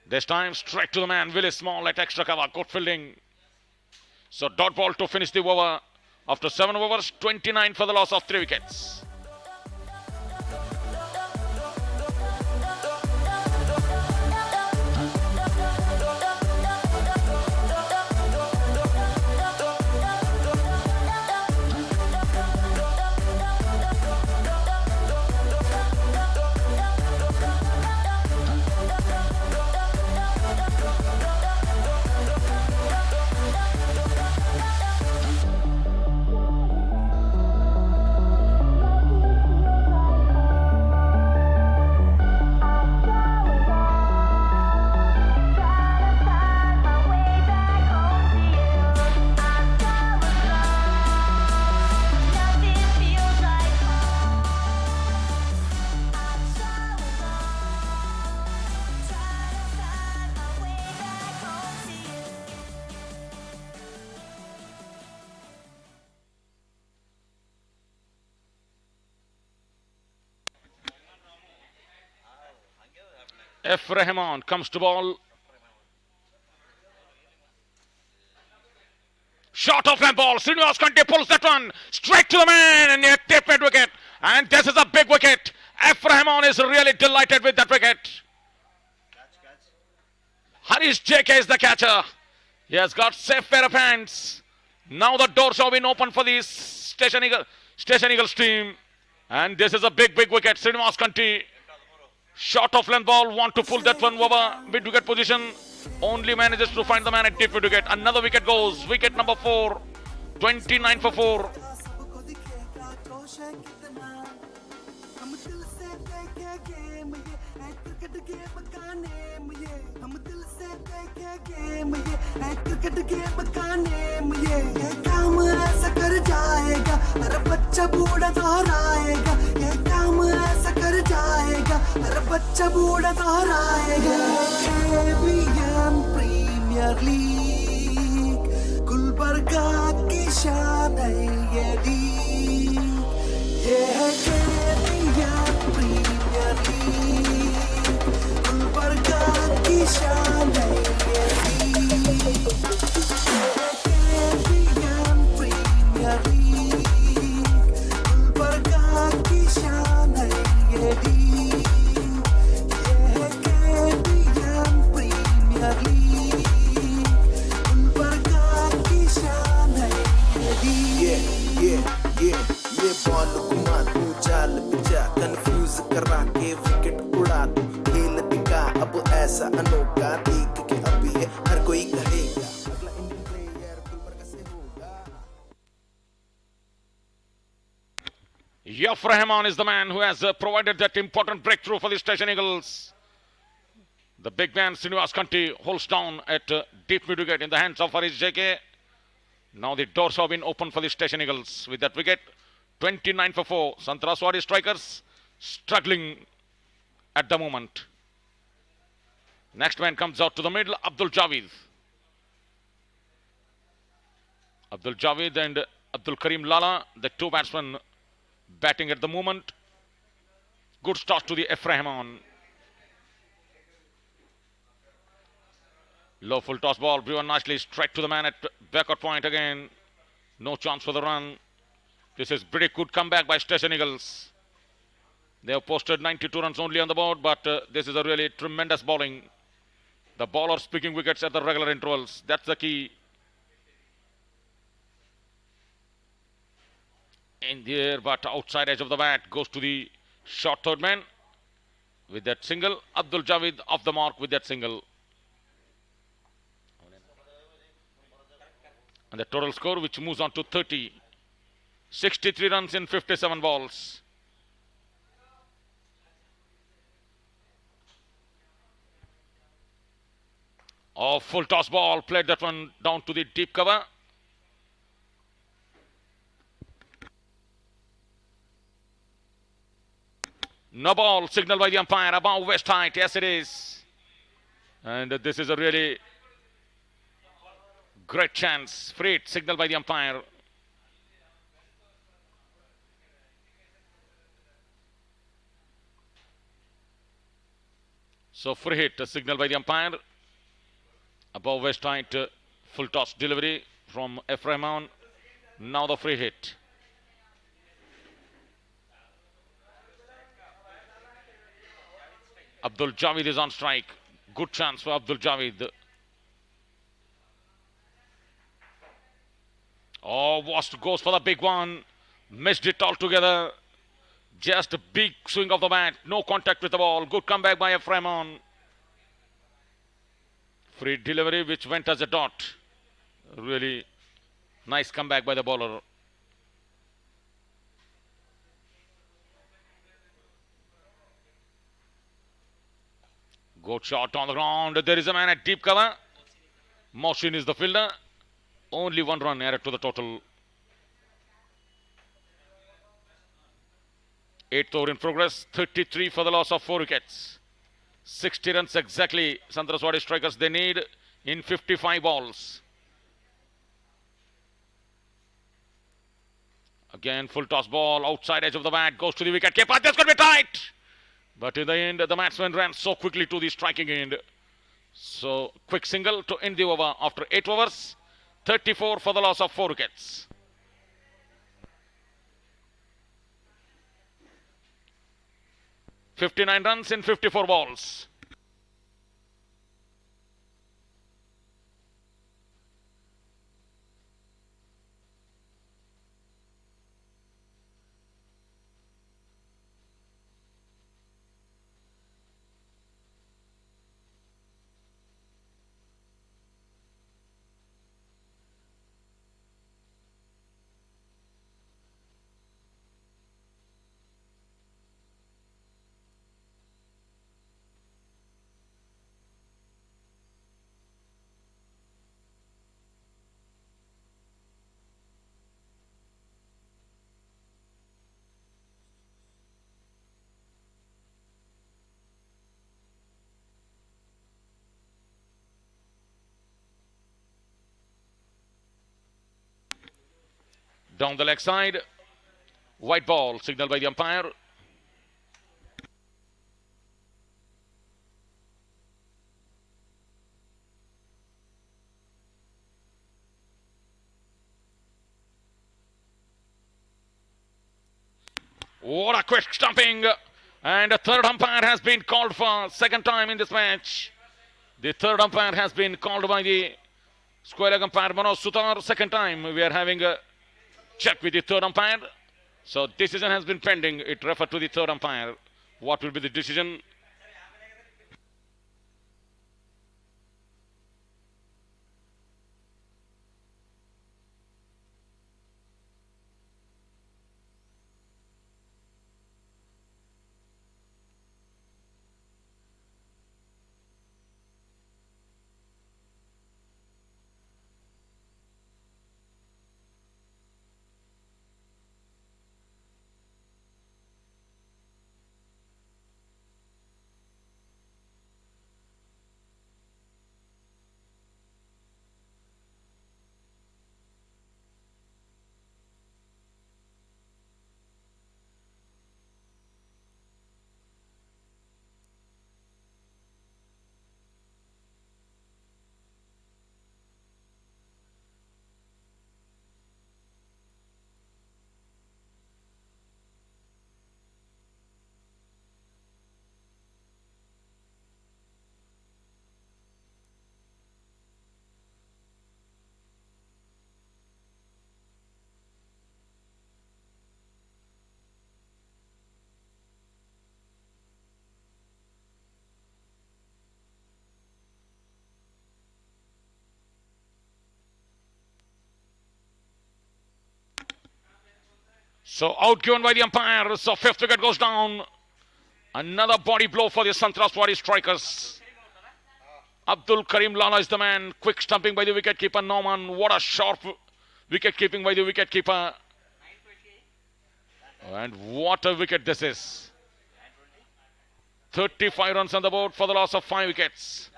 This time straight to the man, Willie Small at extra cover, good fielding. So dot ball to finish the over. After 7 overs, 29 for the loss of 3 wickets. F. Rahman comes to ball. Short off and ball. Srinivas Kante pulls that one straight to the man and a tip mid wicket. And this is a big wicket. F. Rahman is really delighted with that wicket. Harish JK is the catcher. He has got safe pair of hands. Now the doors have been opened for the Station Eagles team. And this is a big wicket. Srinivas Kante. Short off length ball. Want to pull that one over mid wicket position. Only manages to find the man at deep mid wicket. Another wicket goes. Wicket number 4. 29 for 4. Cricket game का name ये काम ऐसा कर जाएगा अरे बच्चा बूढ़ा दोहराएगा ये काम ऐसा कर जाएगा अरे बच्चा बूढ़ा दोहराएगा KBN प्रीमियर लीग गुलबर्गा की शान है ये लीग ये है KBN प्रीमियर लीग गुलबर्गा की शान है ये league KBN premier league Gulbarga की शान है ये लीग ये है KBN प्रीमियर लीग गुलबर्गा की शान है ये लीग ये बॉल घुमा तू चाल पिचा कंफ्यूज करा के विकेट उड़ा तू खेल दिखा अब ऐसा अनोखा देख के अभी है हर कोई कहेगा अगला इंडियन प्लेयर गुलबर्गा से होगा F. Rahman is the man who has provided that important breakthrough for the Station Eagles. The big man Srinivas Kante holds down at deep mid wicket in the hands of Harish JK. Now the doors have been opened for the Station Eagles with that wicket. 29 for 4. Sangtrashwadi strikers struggling at the moment. Next man comes out to the middle, Abdul Javed. Abdul Javed and Abdul Karim Lala, the two batsmen batting at the moment. Good start to the F. Rahman. Low full toss ball, driven nicely straight to the man at backward point again. No chance for the run. This is pretty good comeback by Station Eagles. They have posted 92 runs only on the board, but this is a really tremendous bowling. The bowlers picking wickets at the regular intervals. That's the key. In the air, but outside edge of the bat goes to the short third man with that single. Abdul Javed off the mark with that single. And the total score, which moves on to 30. 63 runs in 57 balls. Oh, full toss ball. Played that one down to the deep cover. No ball. Signal by the umpire. Above West height. Yes, it is. And this is a really great chance. Free hit. Signal by the umpire. So free hit. A signal by the umpire. Above West height. Full toss delivery from F. Rahman. Now the free hit. Abdul Javed is on strike. Good chance for Abdul Javed. Oh, Wast goes for the big one. Missed it altogether. Just a big swing of the bat. No contact with the ball. Good comeback by F. Rahman. Free delivery which went as a dot. Really nice comeback by the bowler. Good shot on the ground. There is a man at deep cover. Mohsin is the fielder. Only one run added to the total. 8th over in progress. 33 for the loss of 4 wickets. 60 runs exactly. Sangtrashwadi strikers they need in 55 balls. Again full toss ball. Outside edge of the bat. Goes to the wicket keeper. This could be tight. But in the end, the batsman ran so quickly to the striking end. So, quick single to end the over after 8 overs. 34 for the loss of 4 wickets. "59 runs in 54 balls. Down the leg side. White ball signaled by the umpire. What a quick stumping. And a third umpire has been called for second time in this match. The third umpire has been called by the square leg umpire Manoj Sutar. Second time we are having a check with the third umpire. So decision has been pending. It referred to the third umpire. What will be the decision? So out given by the umpire. So fifth wicket goes down. Another body blow for the Sangtrashwadi strikers. Abdul Karim Lala is the man. Quick stumping by the wicketkeeper Norman. What a sharp wicket keeping by the wicketkeeper. And what a wicket this is. 35 runs on the board for the loss of 5 wickets.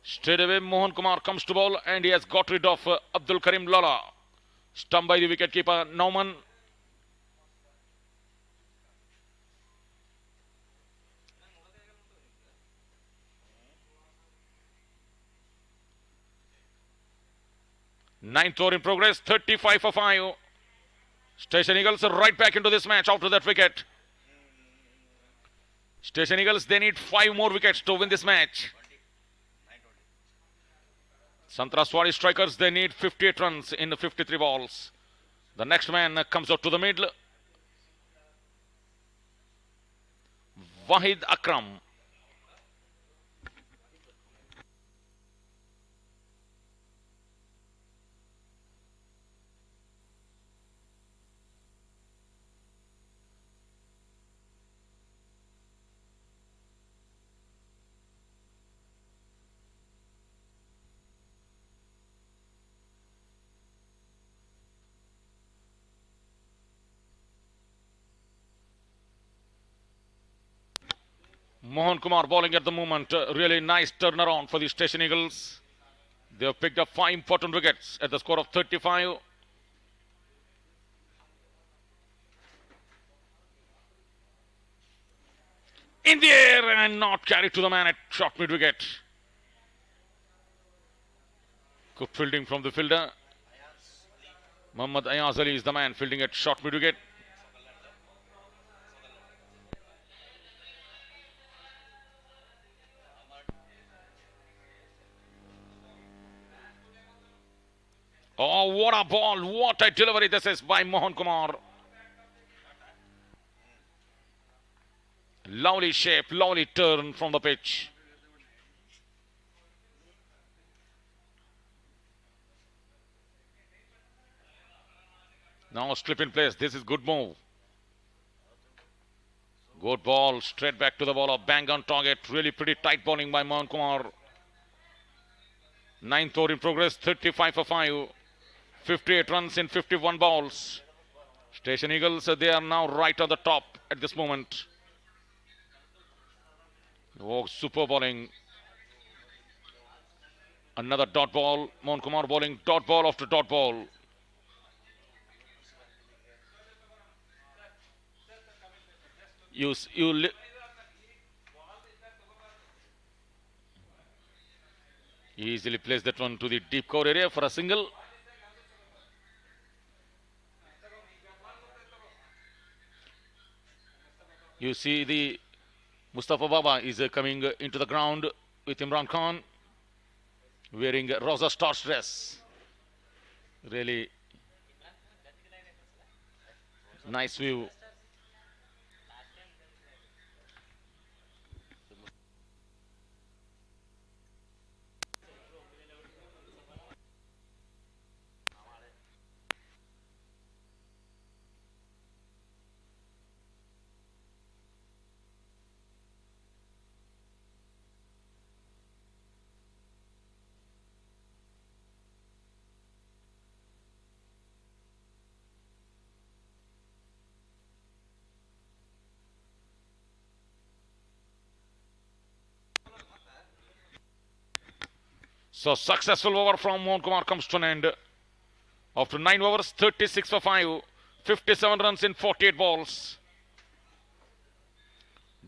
Straight away, Mohan Kumar comes to ball and he has got rid of Abdul Karim Lala. Stumped by the wicketkeeper Nauman. Ninth over in progress, 35 for 5. Station Eagles are right back into this match after that wicket. Station Eagles, they need 5 more wickets to win this match. Sangtrashwadi strikers, they need 58 runs in 53 balls. The next man comes out to the middle. Wahid Akram. Mohan Kumar bowling at the moment. Really nice turnaround for the Station Eagles. They have picked up 5 important wickets at the score of 35. In the air and not carried to the man at short mid wicket. Good fielding from the fielder. Muhammad Ayaz Ali is the man fielding at short mid wicket. Oh, what a ball. What a delivery this is by Mohan Kumar. Lovely shape, lovely turn from the pitch. Now slip in place. This is good move. Good ball. Straight back to the bowler. Bang on target. Really pretty tight bowling by Mohan Kumar. 9th over in progress. 35 for 5. 58 runs in 51 balls. Station Eagles, they are now right on the top at this moment. Oh, super bowling. Another dot ball. Mohan Kumar bowling dot ball after dot ball. He easily placed that one to the deep cover area for a single. You see the Mustafa Baba is coming into the ground with Imran Khan wearing a Rosa Stars dress. Really nice view. So successful over from Mohan Kumar comes to an end. After 9 overs, 36 for 5, 57 runs in 48 balls.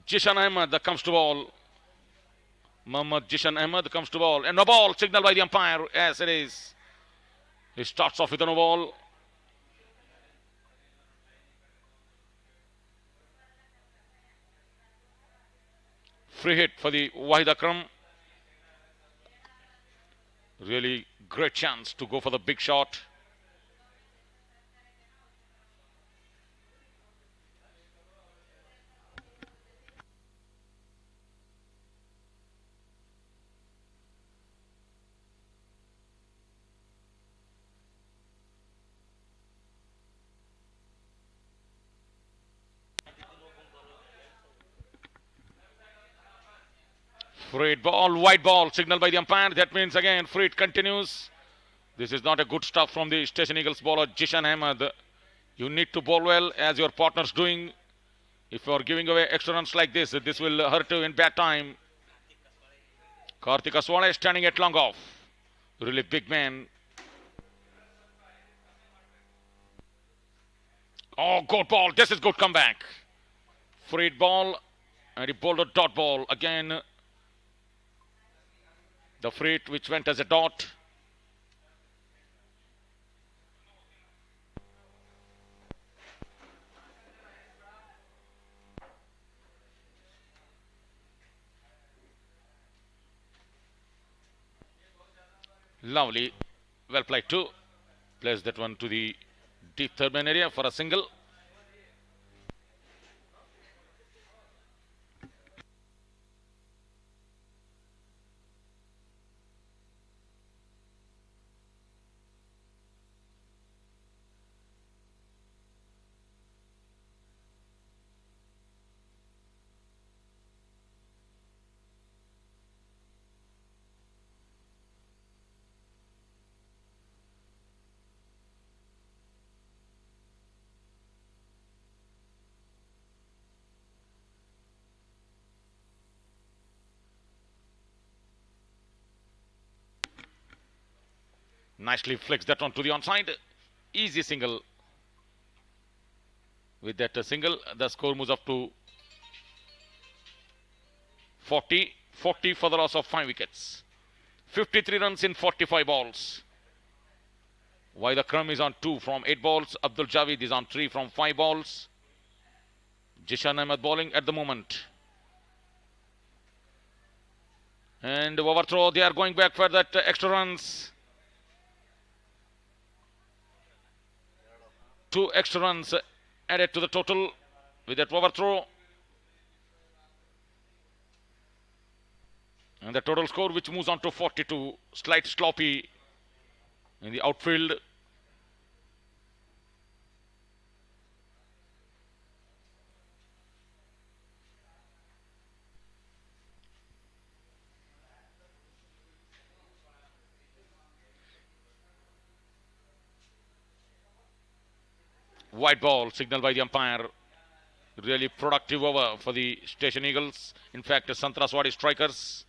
Jishan Ahmed comes to ball. Mohammad Jishan Ahmed comes to ball. And no ball signaled by the umpire. Yes, it is. He starts off with a no ball. Free hit for the Wahid Akram. Really great chance to go for the big shot. Free ball, white ball, signaled by the umpire. That means again, free hit continues. This is not a good stuff from the Station Eagles bowler, Jishan Ahmed. You need to bowl well as your partner's doing. If you are giving away extra runs like this, this will hurt you in bad time. Karthik Aswade standing at long off. Really big man. Oh, good ball. This is good comeback. Free ball. And he bowled a dot ball. Again, the free hit which went as a dot. Lovely. Well played too. Plays that one to the deep third man area for a single. Nicely flicks that one to the onside. Easy single. With that single, the score moves up to 40 for the loss of 5 wickets. 53 runs in 45 balls. Why the Kram is on 2 from 8 balls. Abdul Javid is on 3 from 5 balls. Jishan Ahmed bowling at the moment. And overthrow, they are going back for that extra runs. 2 extra runs added to the total with that overthrow. And the total score which moves on to 42. Slight sloppy in the outfield. White ball signaled by the umpire. Really productive over for the Station Eagles. In fact, Sangtrashwadi strikers.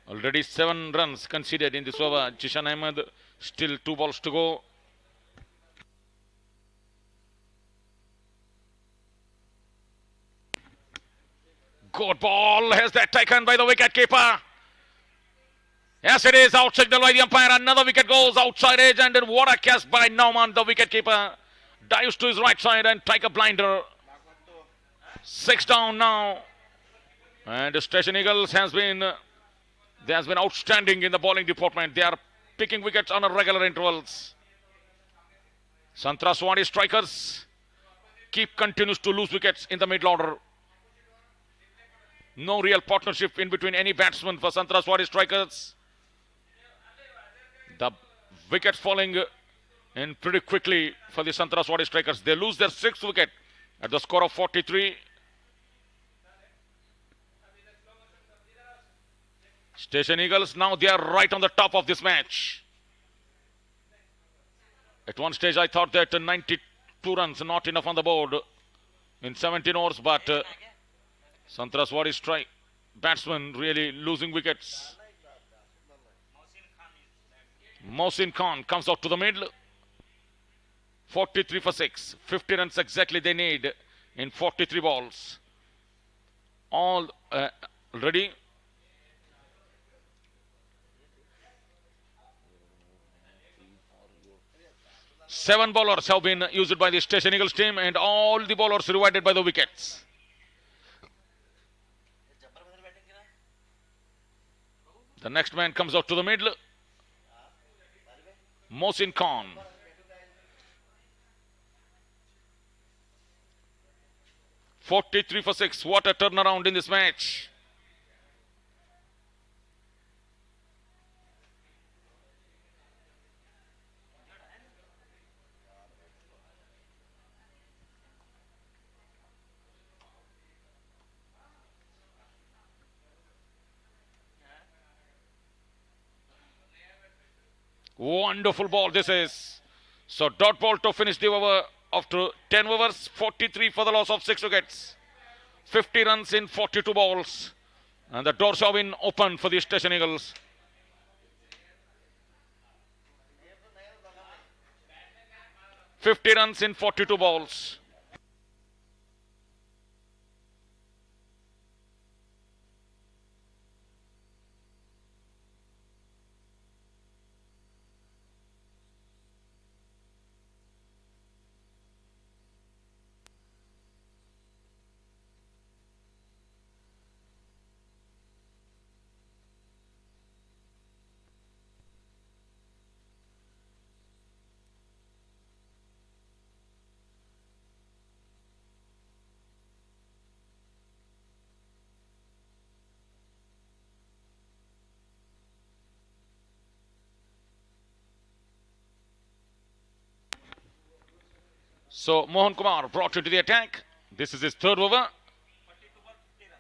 Already 7 runs conceded in this over. Jishan Ahmed, still 2 balls to go. Good ball. Has that taken by the wicket keeper? Yes, it is out signal by the umpire. Another wicket goes outside edge, and then what a catch by Nauman, the wicket keeper. Dives to his right side and take a blinder. 6 down now. And the Station Eagles has been outstanding in the bowling department. They are picking wickets on a regular intervals. Sangtrashwadi strikers continues to lose wickets in the middle order. No real partnership in between any batsman for Sangtrashwadi strikers. The wickets falling in pretty quickly for the Sangtrashwadi strikers. They lose their 6th wicket at the score of 43. Station Eagles, now they are right on the top of this match. At one stage I thought that 92 runs not enough on the board in 17 overs, but Sangtrashwadi batsmen really losing wickets. Mohsin Khan comes out to the middle. 43 for 6. 50 runs exactly they need in 43 balls. All ready. Seven bowlers have been used by the Station Eagles team, and all the bowlers rewarded by the wickets. The next man comes out to the middle. Mohsin Khan. "43 for 6. What a turnaround in this match. Wonderful ball this is. So dot ball to finish the over after 10 overs. 43 for the loss of 6 wickets. 50 runs in 42 balls. And the doors have been open for the Station Eagles. "50 runs in 42 balls. So Mohan Kumar brought into the attack. This is his 3rd over.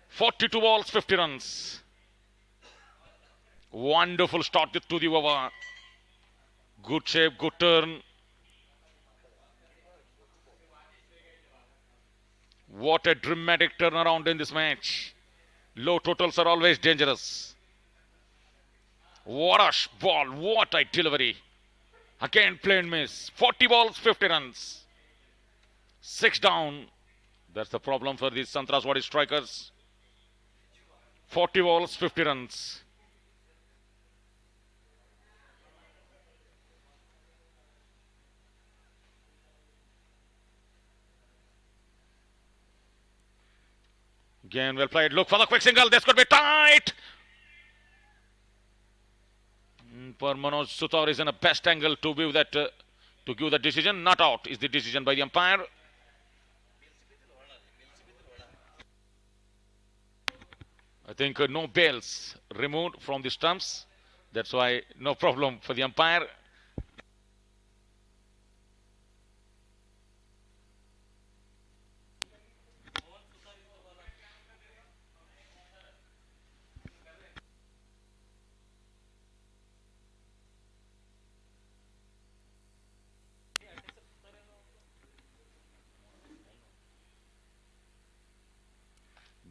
42 balls, 50 runs. Wonderful start to the over. Good shape, good turn. What a dramatic turnaround in this match. Low totals are always dangerous. What a ball, what a delivery. Again, plain miss. 40 balls, 50 runs. 6 down. That's the problem for these Sangtrashwadi strikers. 40 balls, 50 runs. Again, well played. Look for the quick single. This could be tight. For Manoj Sutar is in a best angle to give that to give the decision. Not out is the decision by the umpire. I think no bails removed from the stumps. That's why no problem for the umpire.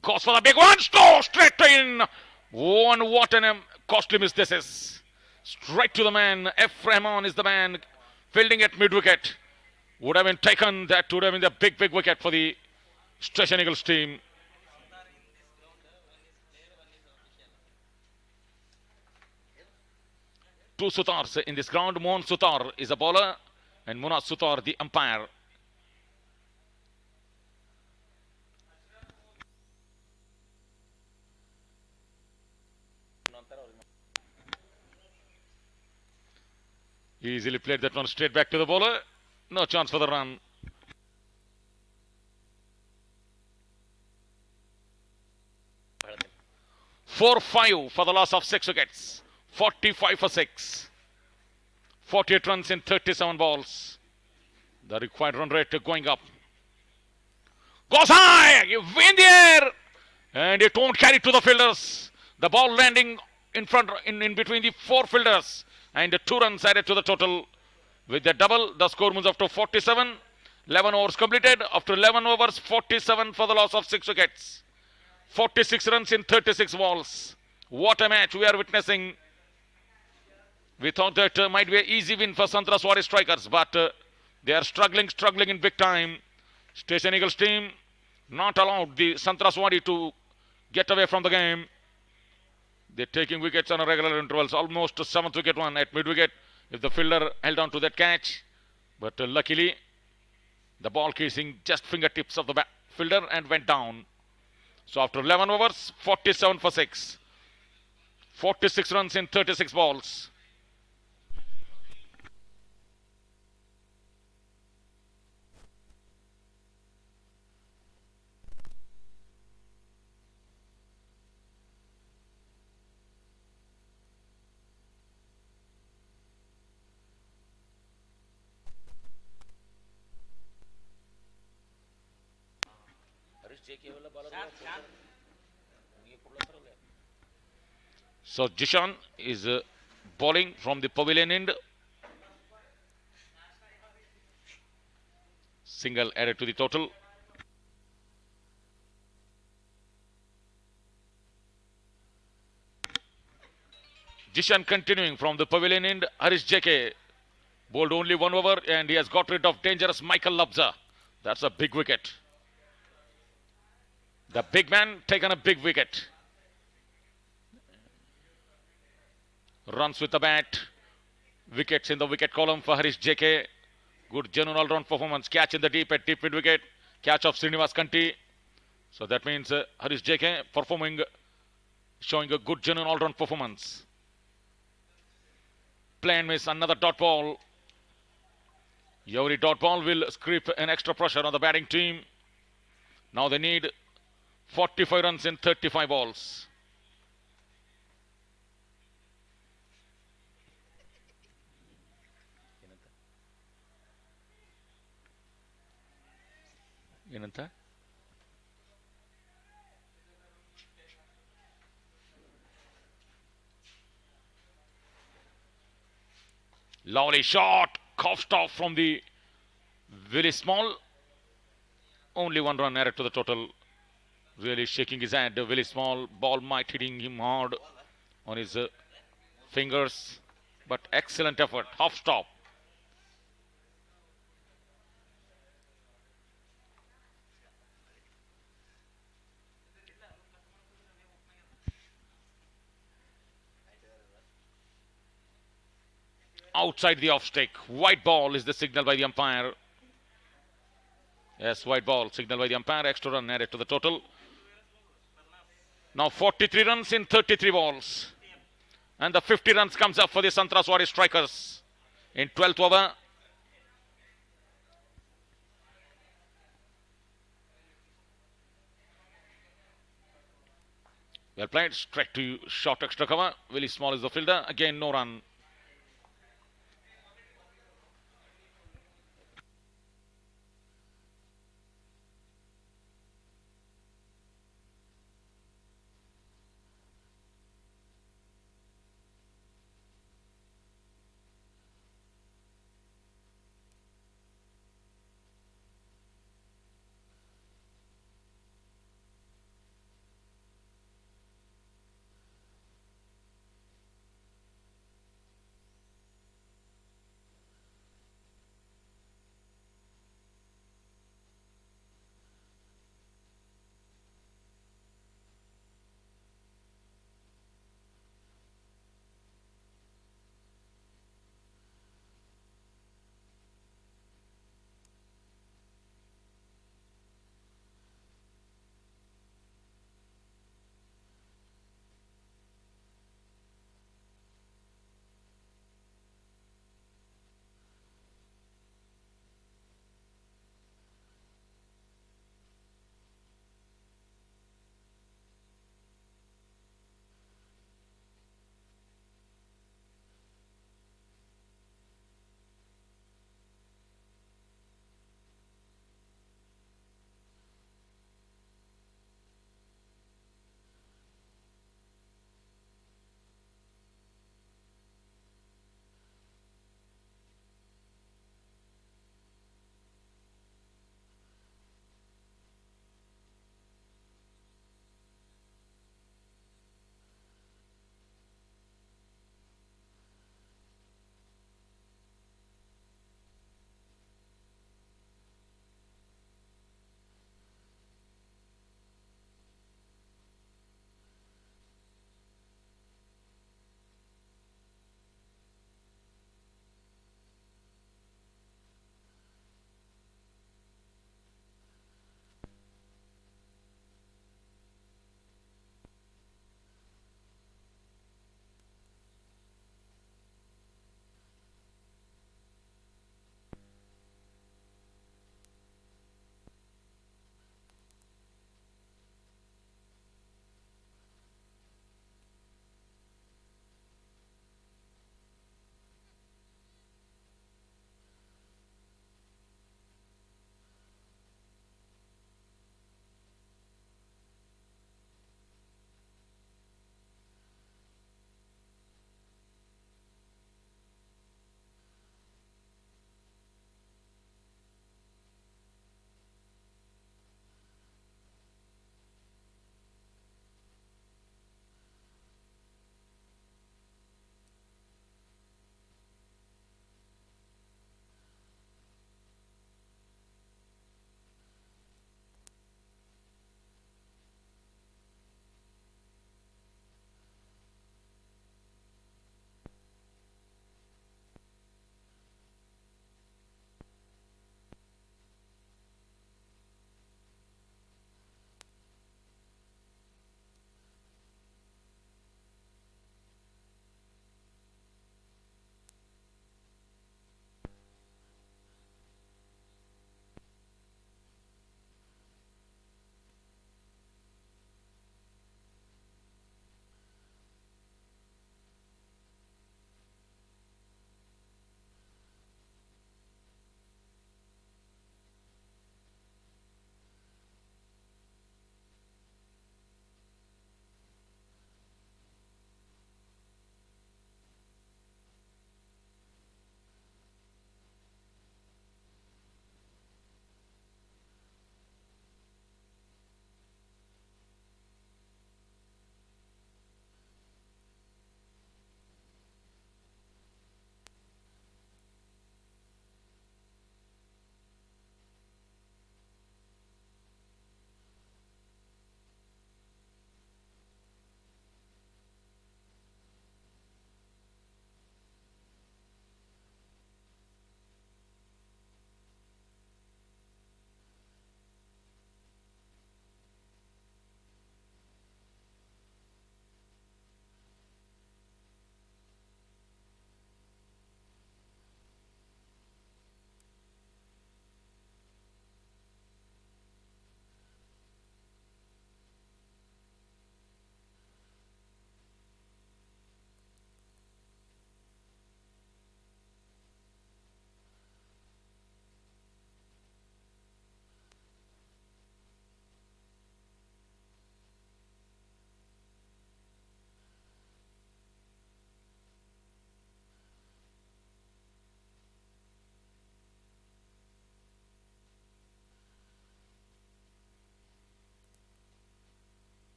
Goes for the big one. No, straight in. What an costly miss this is. Straight to the man. F. Rahman is the man fielding at mid-wicket. Would have been taken. That would have been the big wicket for the Station Eagles team. Two Sutars in this ground. Mohan Sutar is a bowler and Munaz Sutar the umpire. He easily played that one straight back to the bowler. No chance for the run. "4-5 for the loss of 6 wickets. 45 for 6. 48 runs in 37 balls. The required run rate going up. Goes high! In the air! And it won't carry to the fielders. The ball landing in front, in between the 4 fielders. And 2 runs added to the total. With the double, the score moves up to 47. 11 overs completed. After 11 overs, 47 for the loss of 6 wickets. 46 runs in 36 balls. What a match we are witnessing. We thought that might be an easy win for Sangtrashwadi strikers, but they are struggling in big time. Station Eagles team not allowed the Sangtrashwadi to get away from the game. They're taking wickets on a regular intervals. Almost 7th wicket one at mid-wicket if the fielder held on to that catch. But luckily, the ball casing just fingertips of the fielder and went down. So after 11 overs, 47 for 6. 46 runs in 36 balls. So Jishan is bowling from the pavilion end. Single added to the total. Jishan continuing from the pavilion end. Harish JK bowled only 1 over and he has got rid of dangerous Michael Labza. That's a big wicket. The big man taken a big wicket. Runs with the bat. Wickets in the wicket column for Harish JK. Good genuine all-round performance. Catch in the deep at deep mid-wicket. Catch of Srinivas Kanti. So that means Harish JK performing, showing a good genuine all-round performance. Plain miss, another dot ball. Every dot ball will scrape an extra pressure on the batting team. Now they need 45 runs in 35 balls. ಏನಂತ lovely shot, coughed off from the very small. Only 1 run added to the total Really shaking his hand. Very small ball might hitting him hard on his fingers. But excellent effort. Half stop. Outside the off stick. White ball is the signal by the umpire. Yes, white ball signal by the umpire. Extra run added to the total. Now 43 runs in 33 balls. And the 50 runs comes up for the Sangtrashwadi strikers in 12th over. Well played. Straight to short extra cover. Willie Small is the fielder. Again, no run.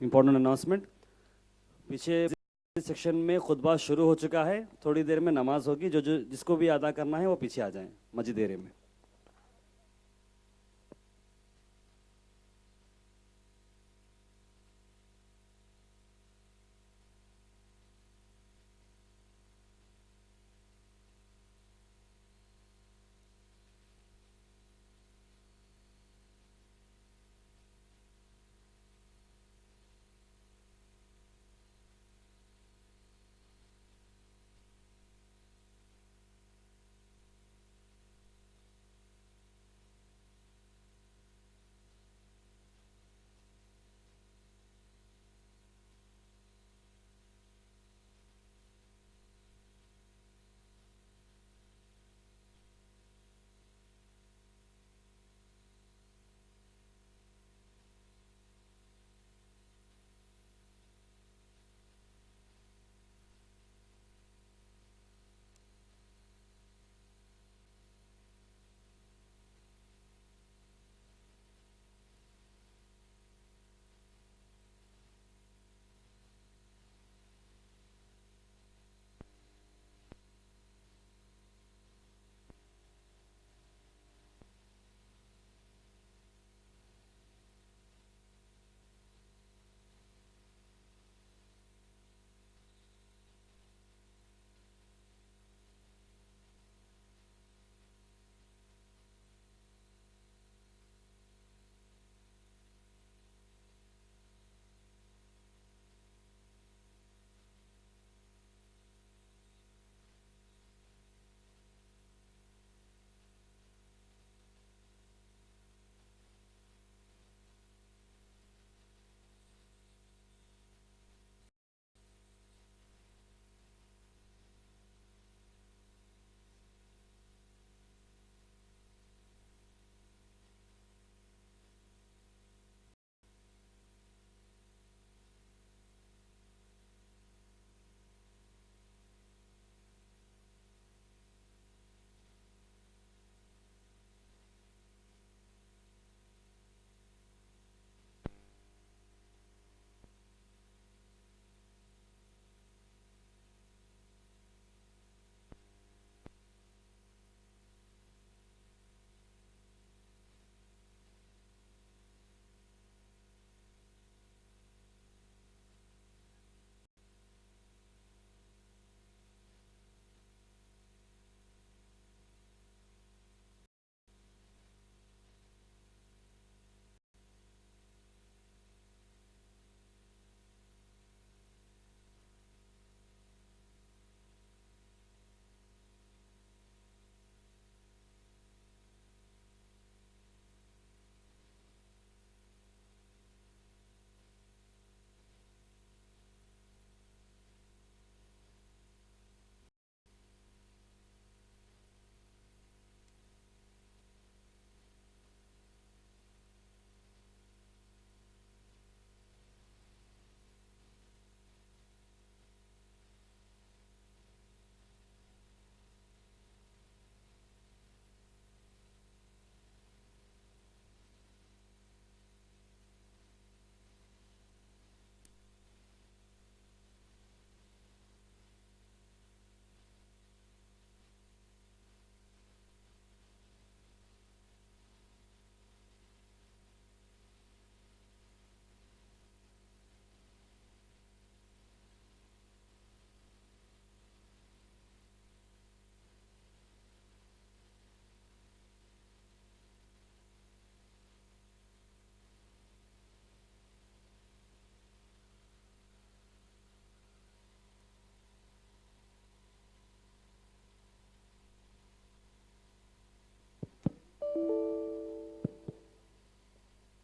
Important announcement. पीछे section में खुतबा शुरू हो चुका है, थोड़ी देर में नमाज होगी। जो जिसको भी अदा करना है वो पीछे आ जाएं मस्जिद एरिया में।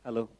हेलो।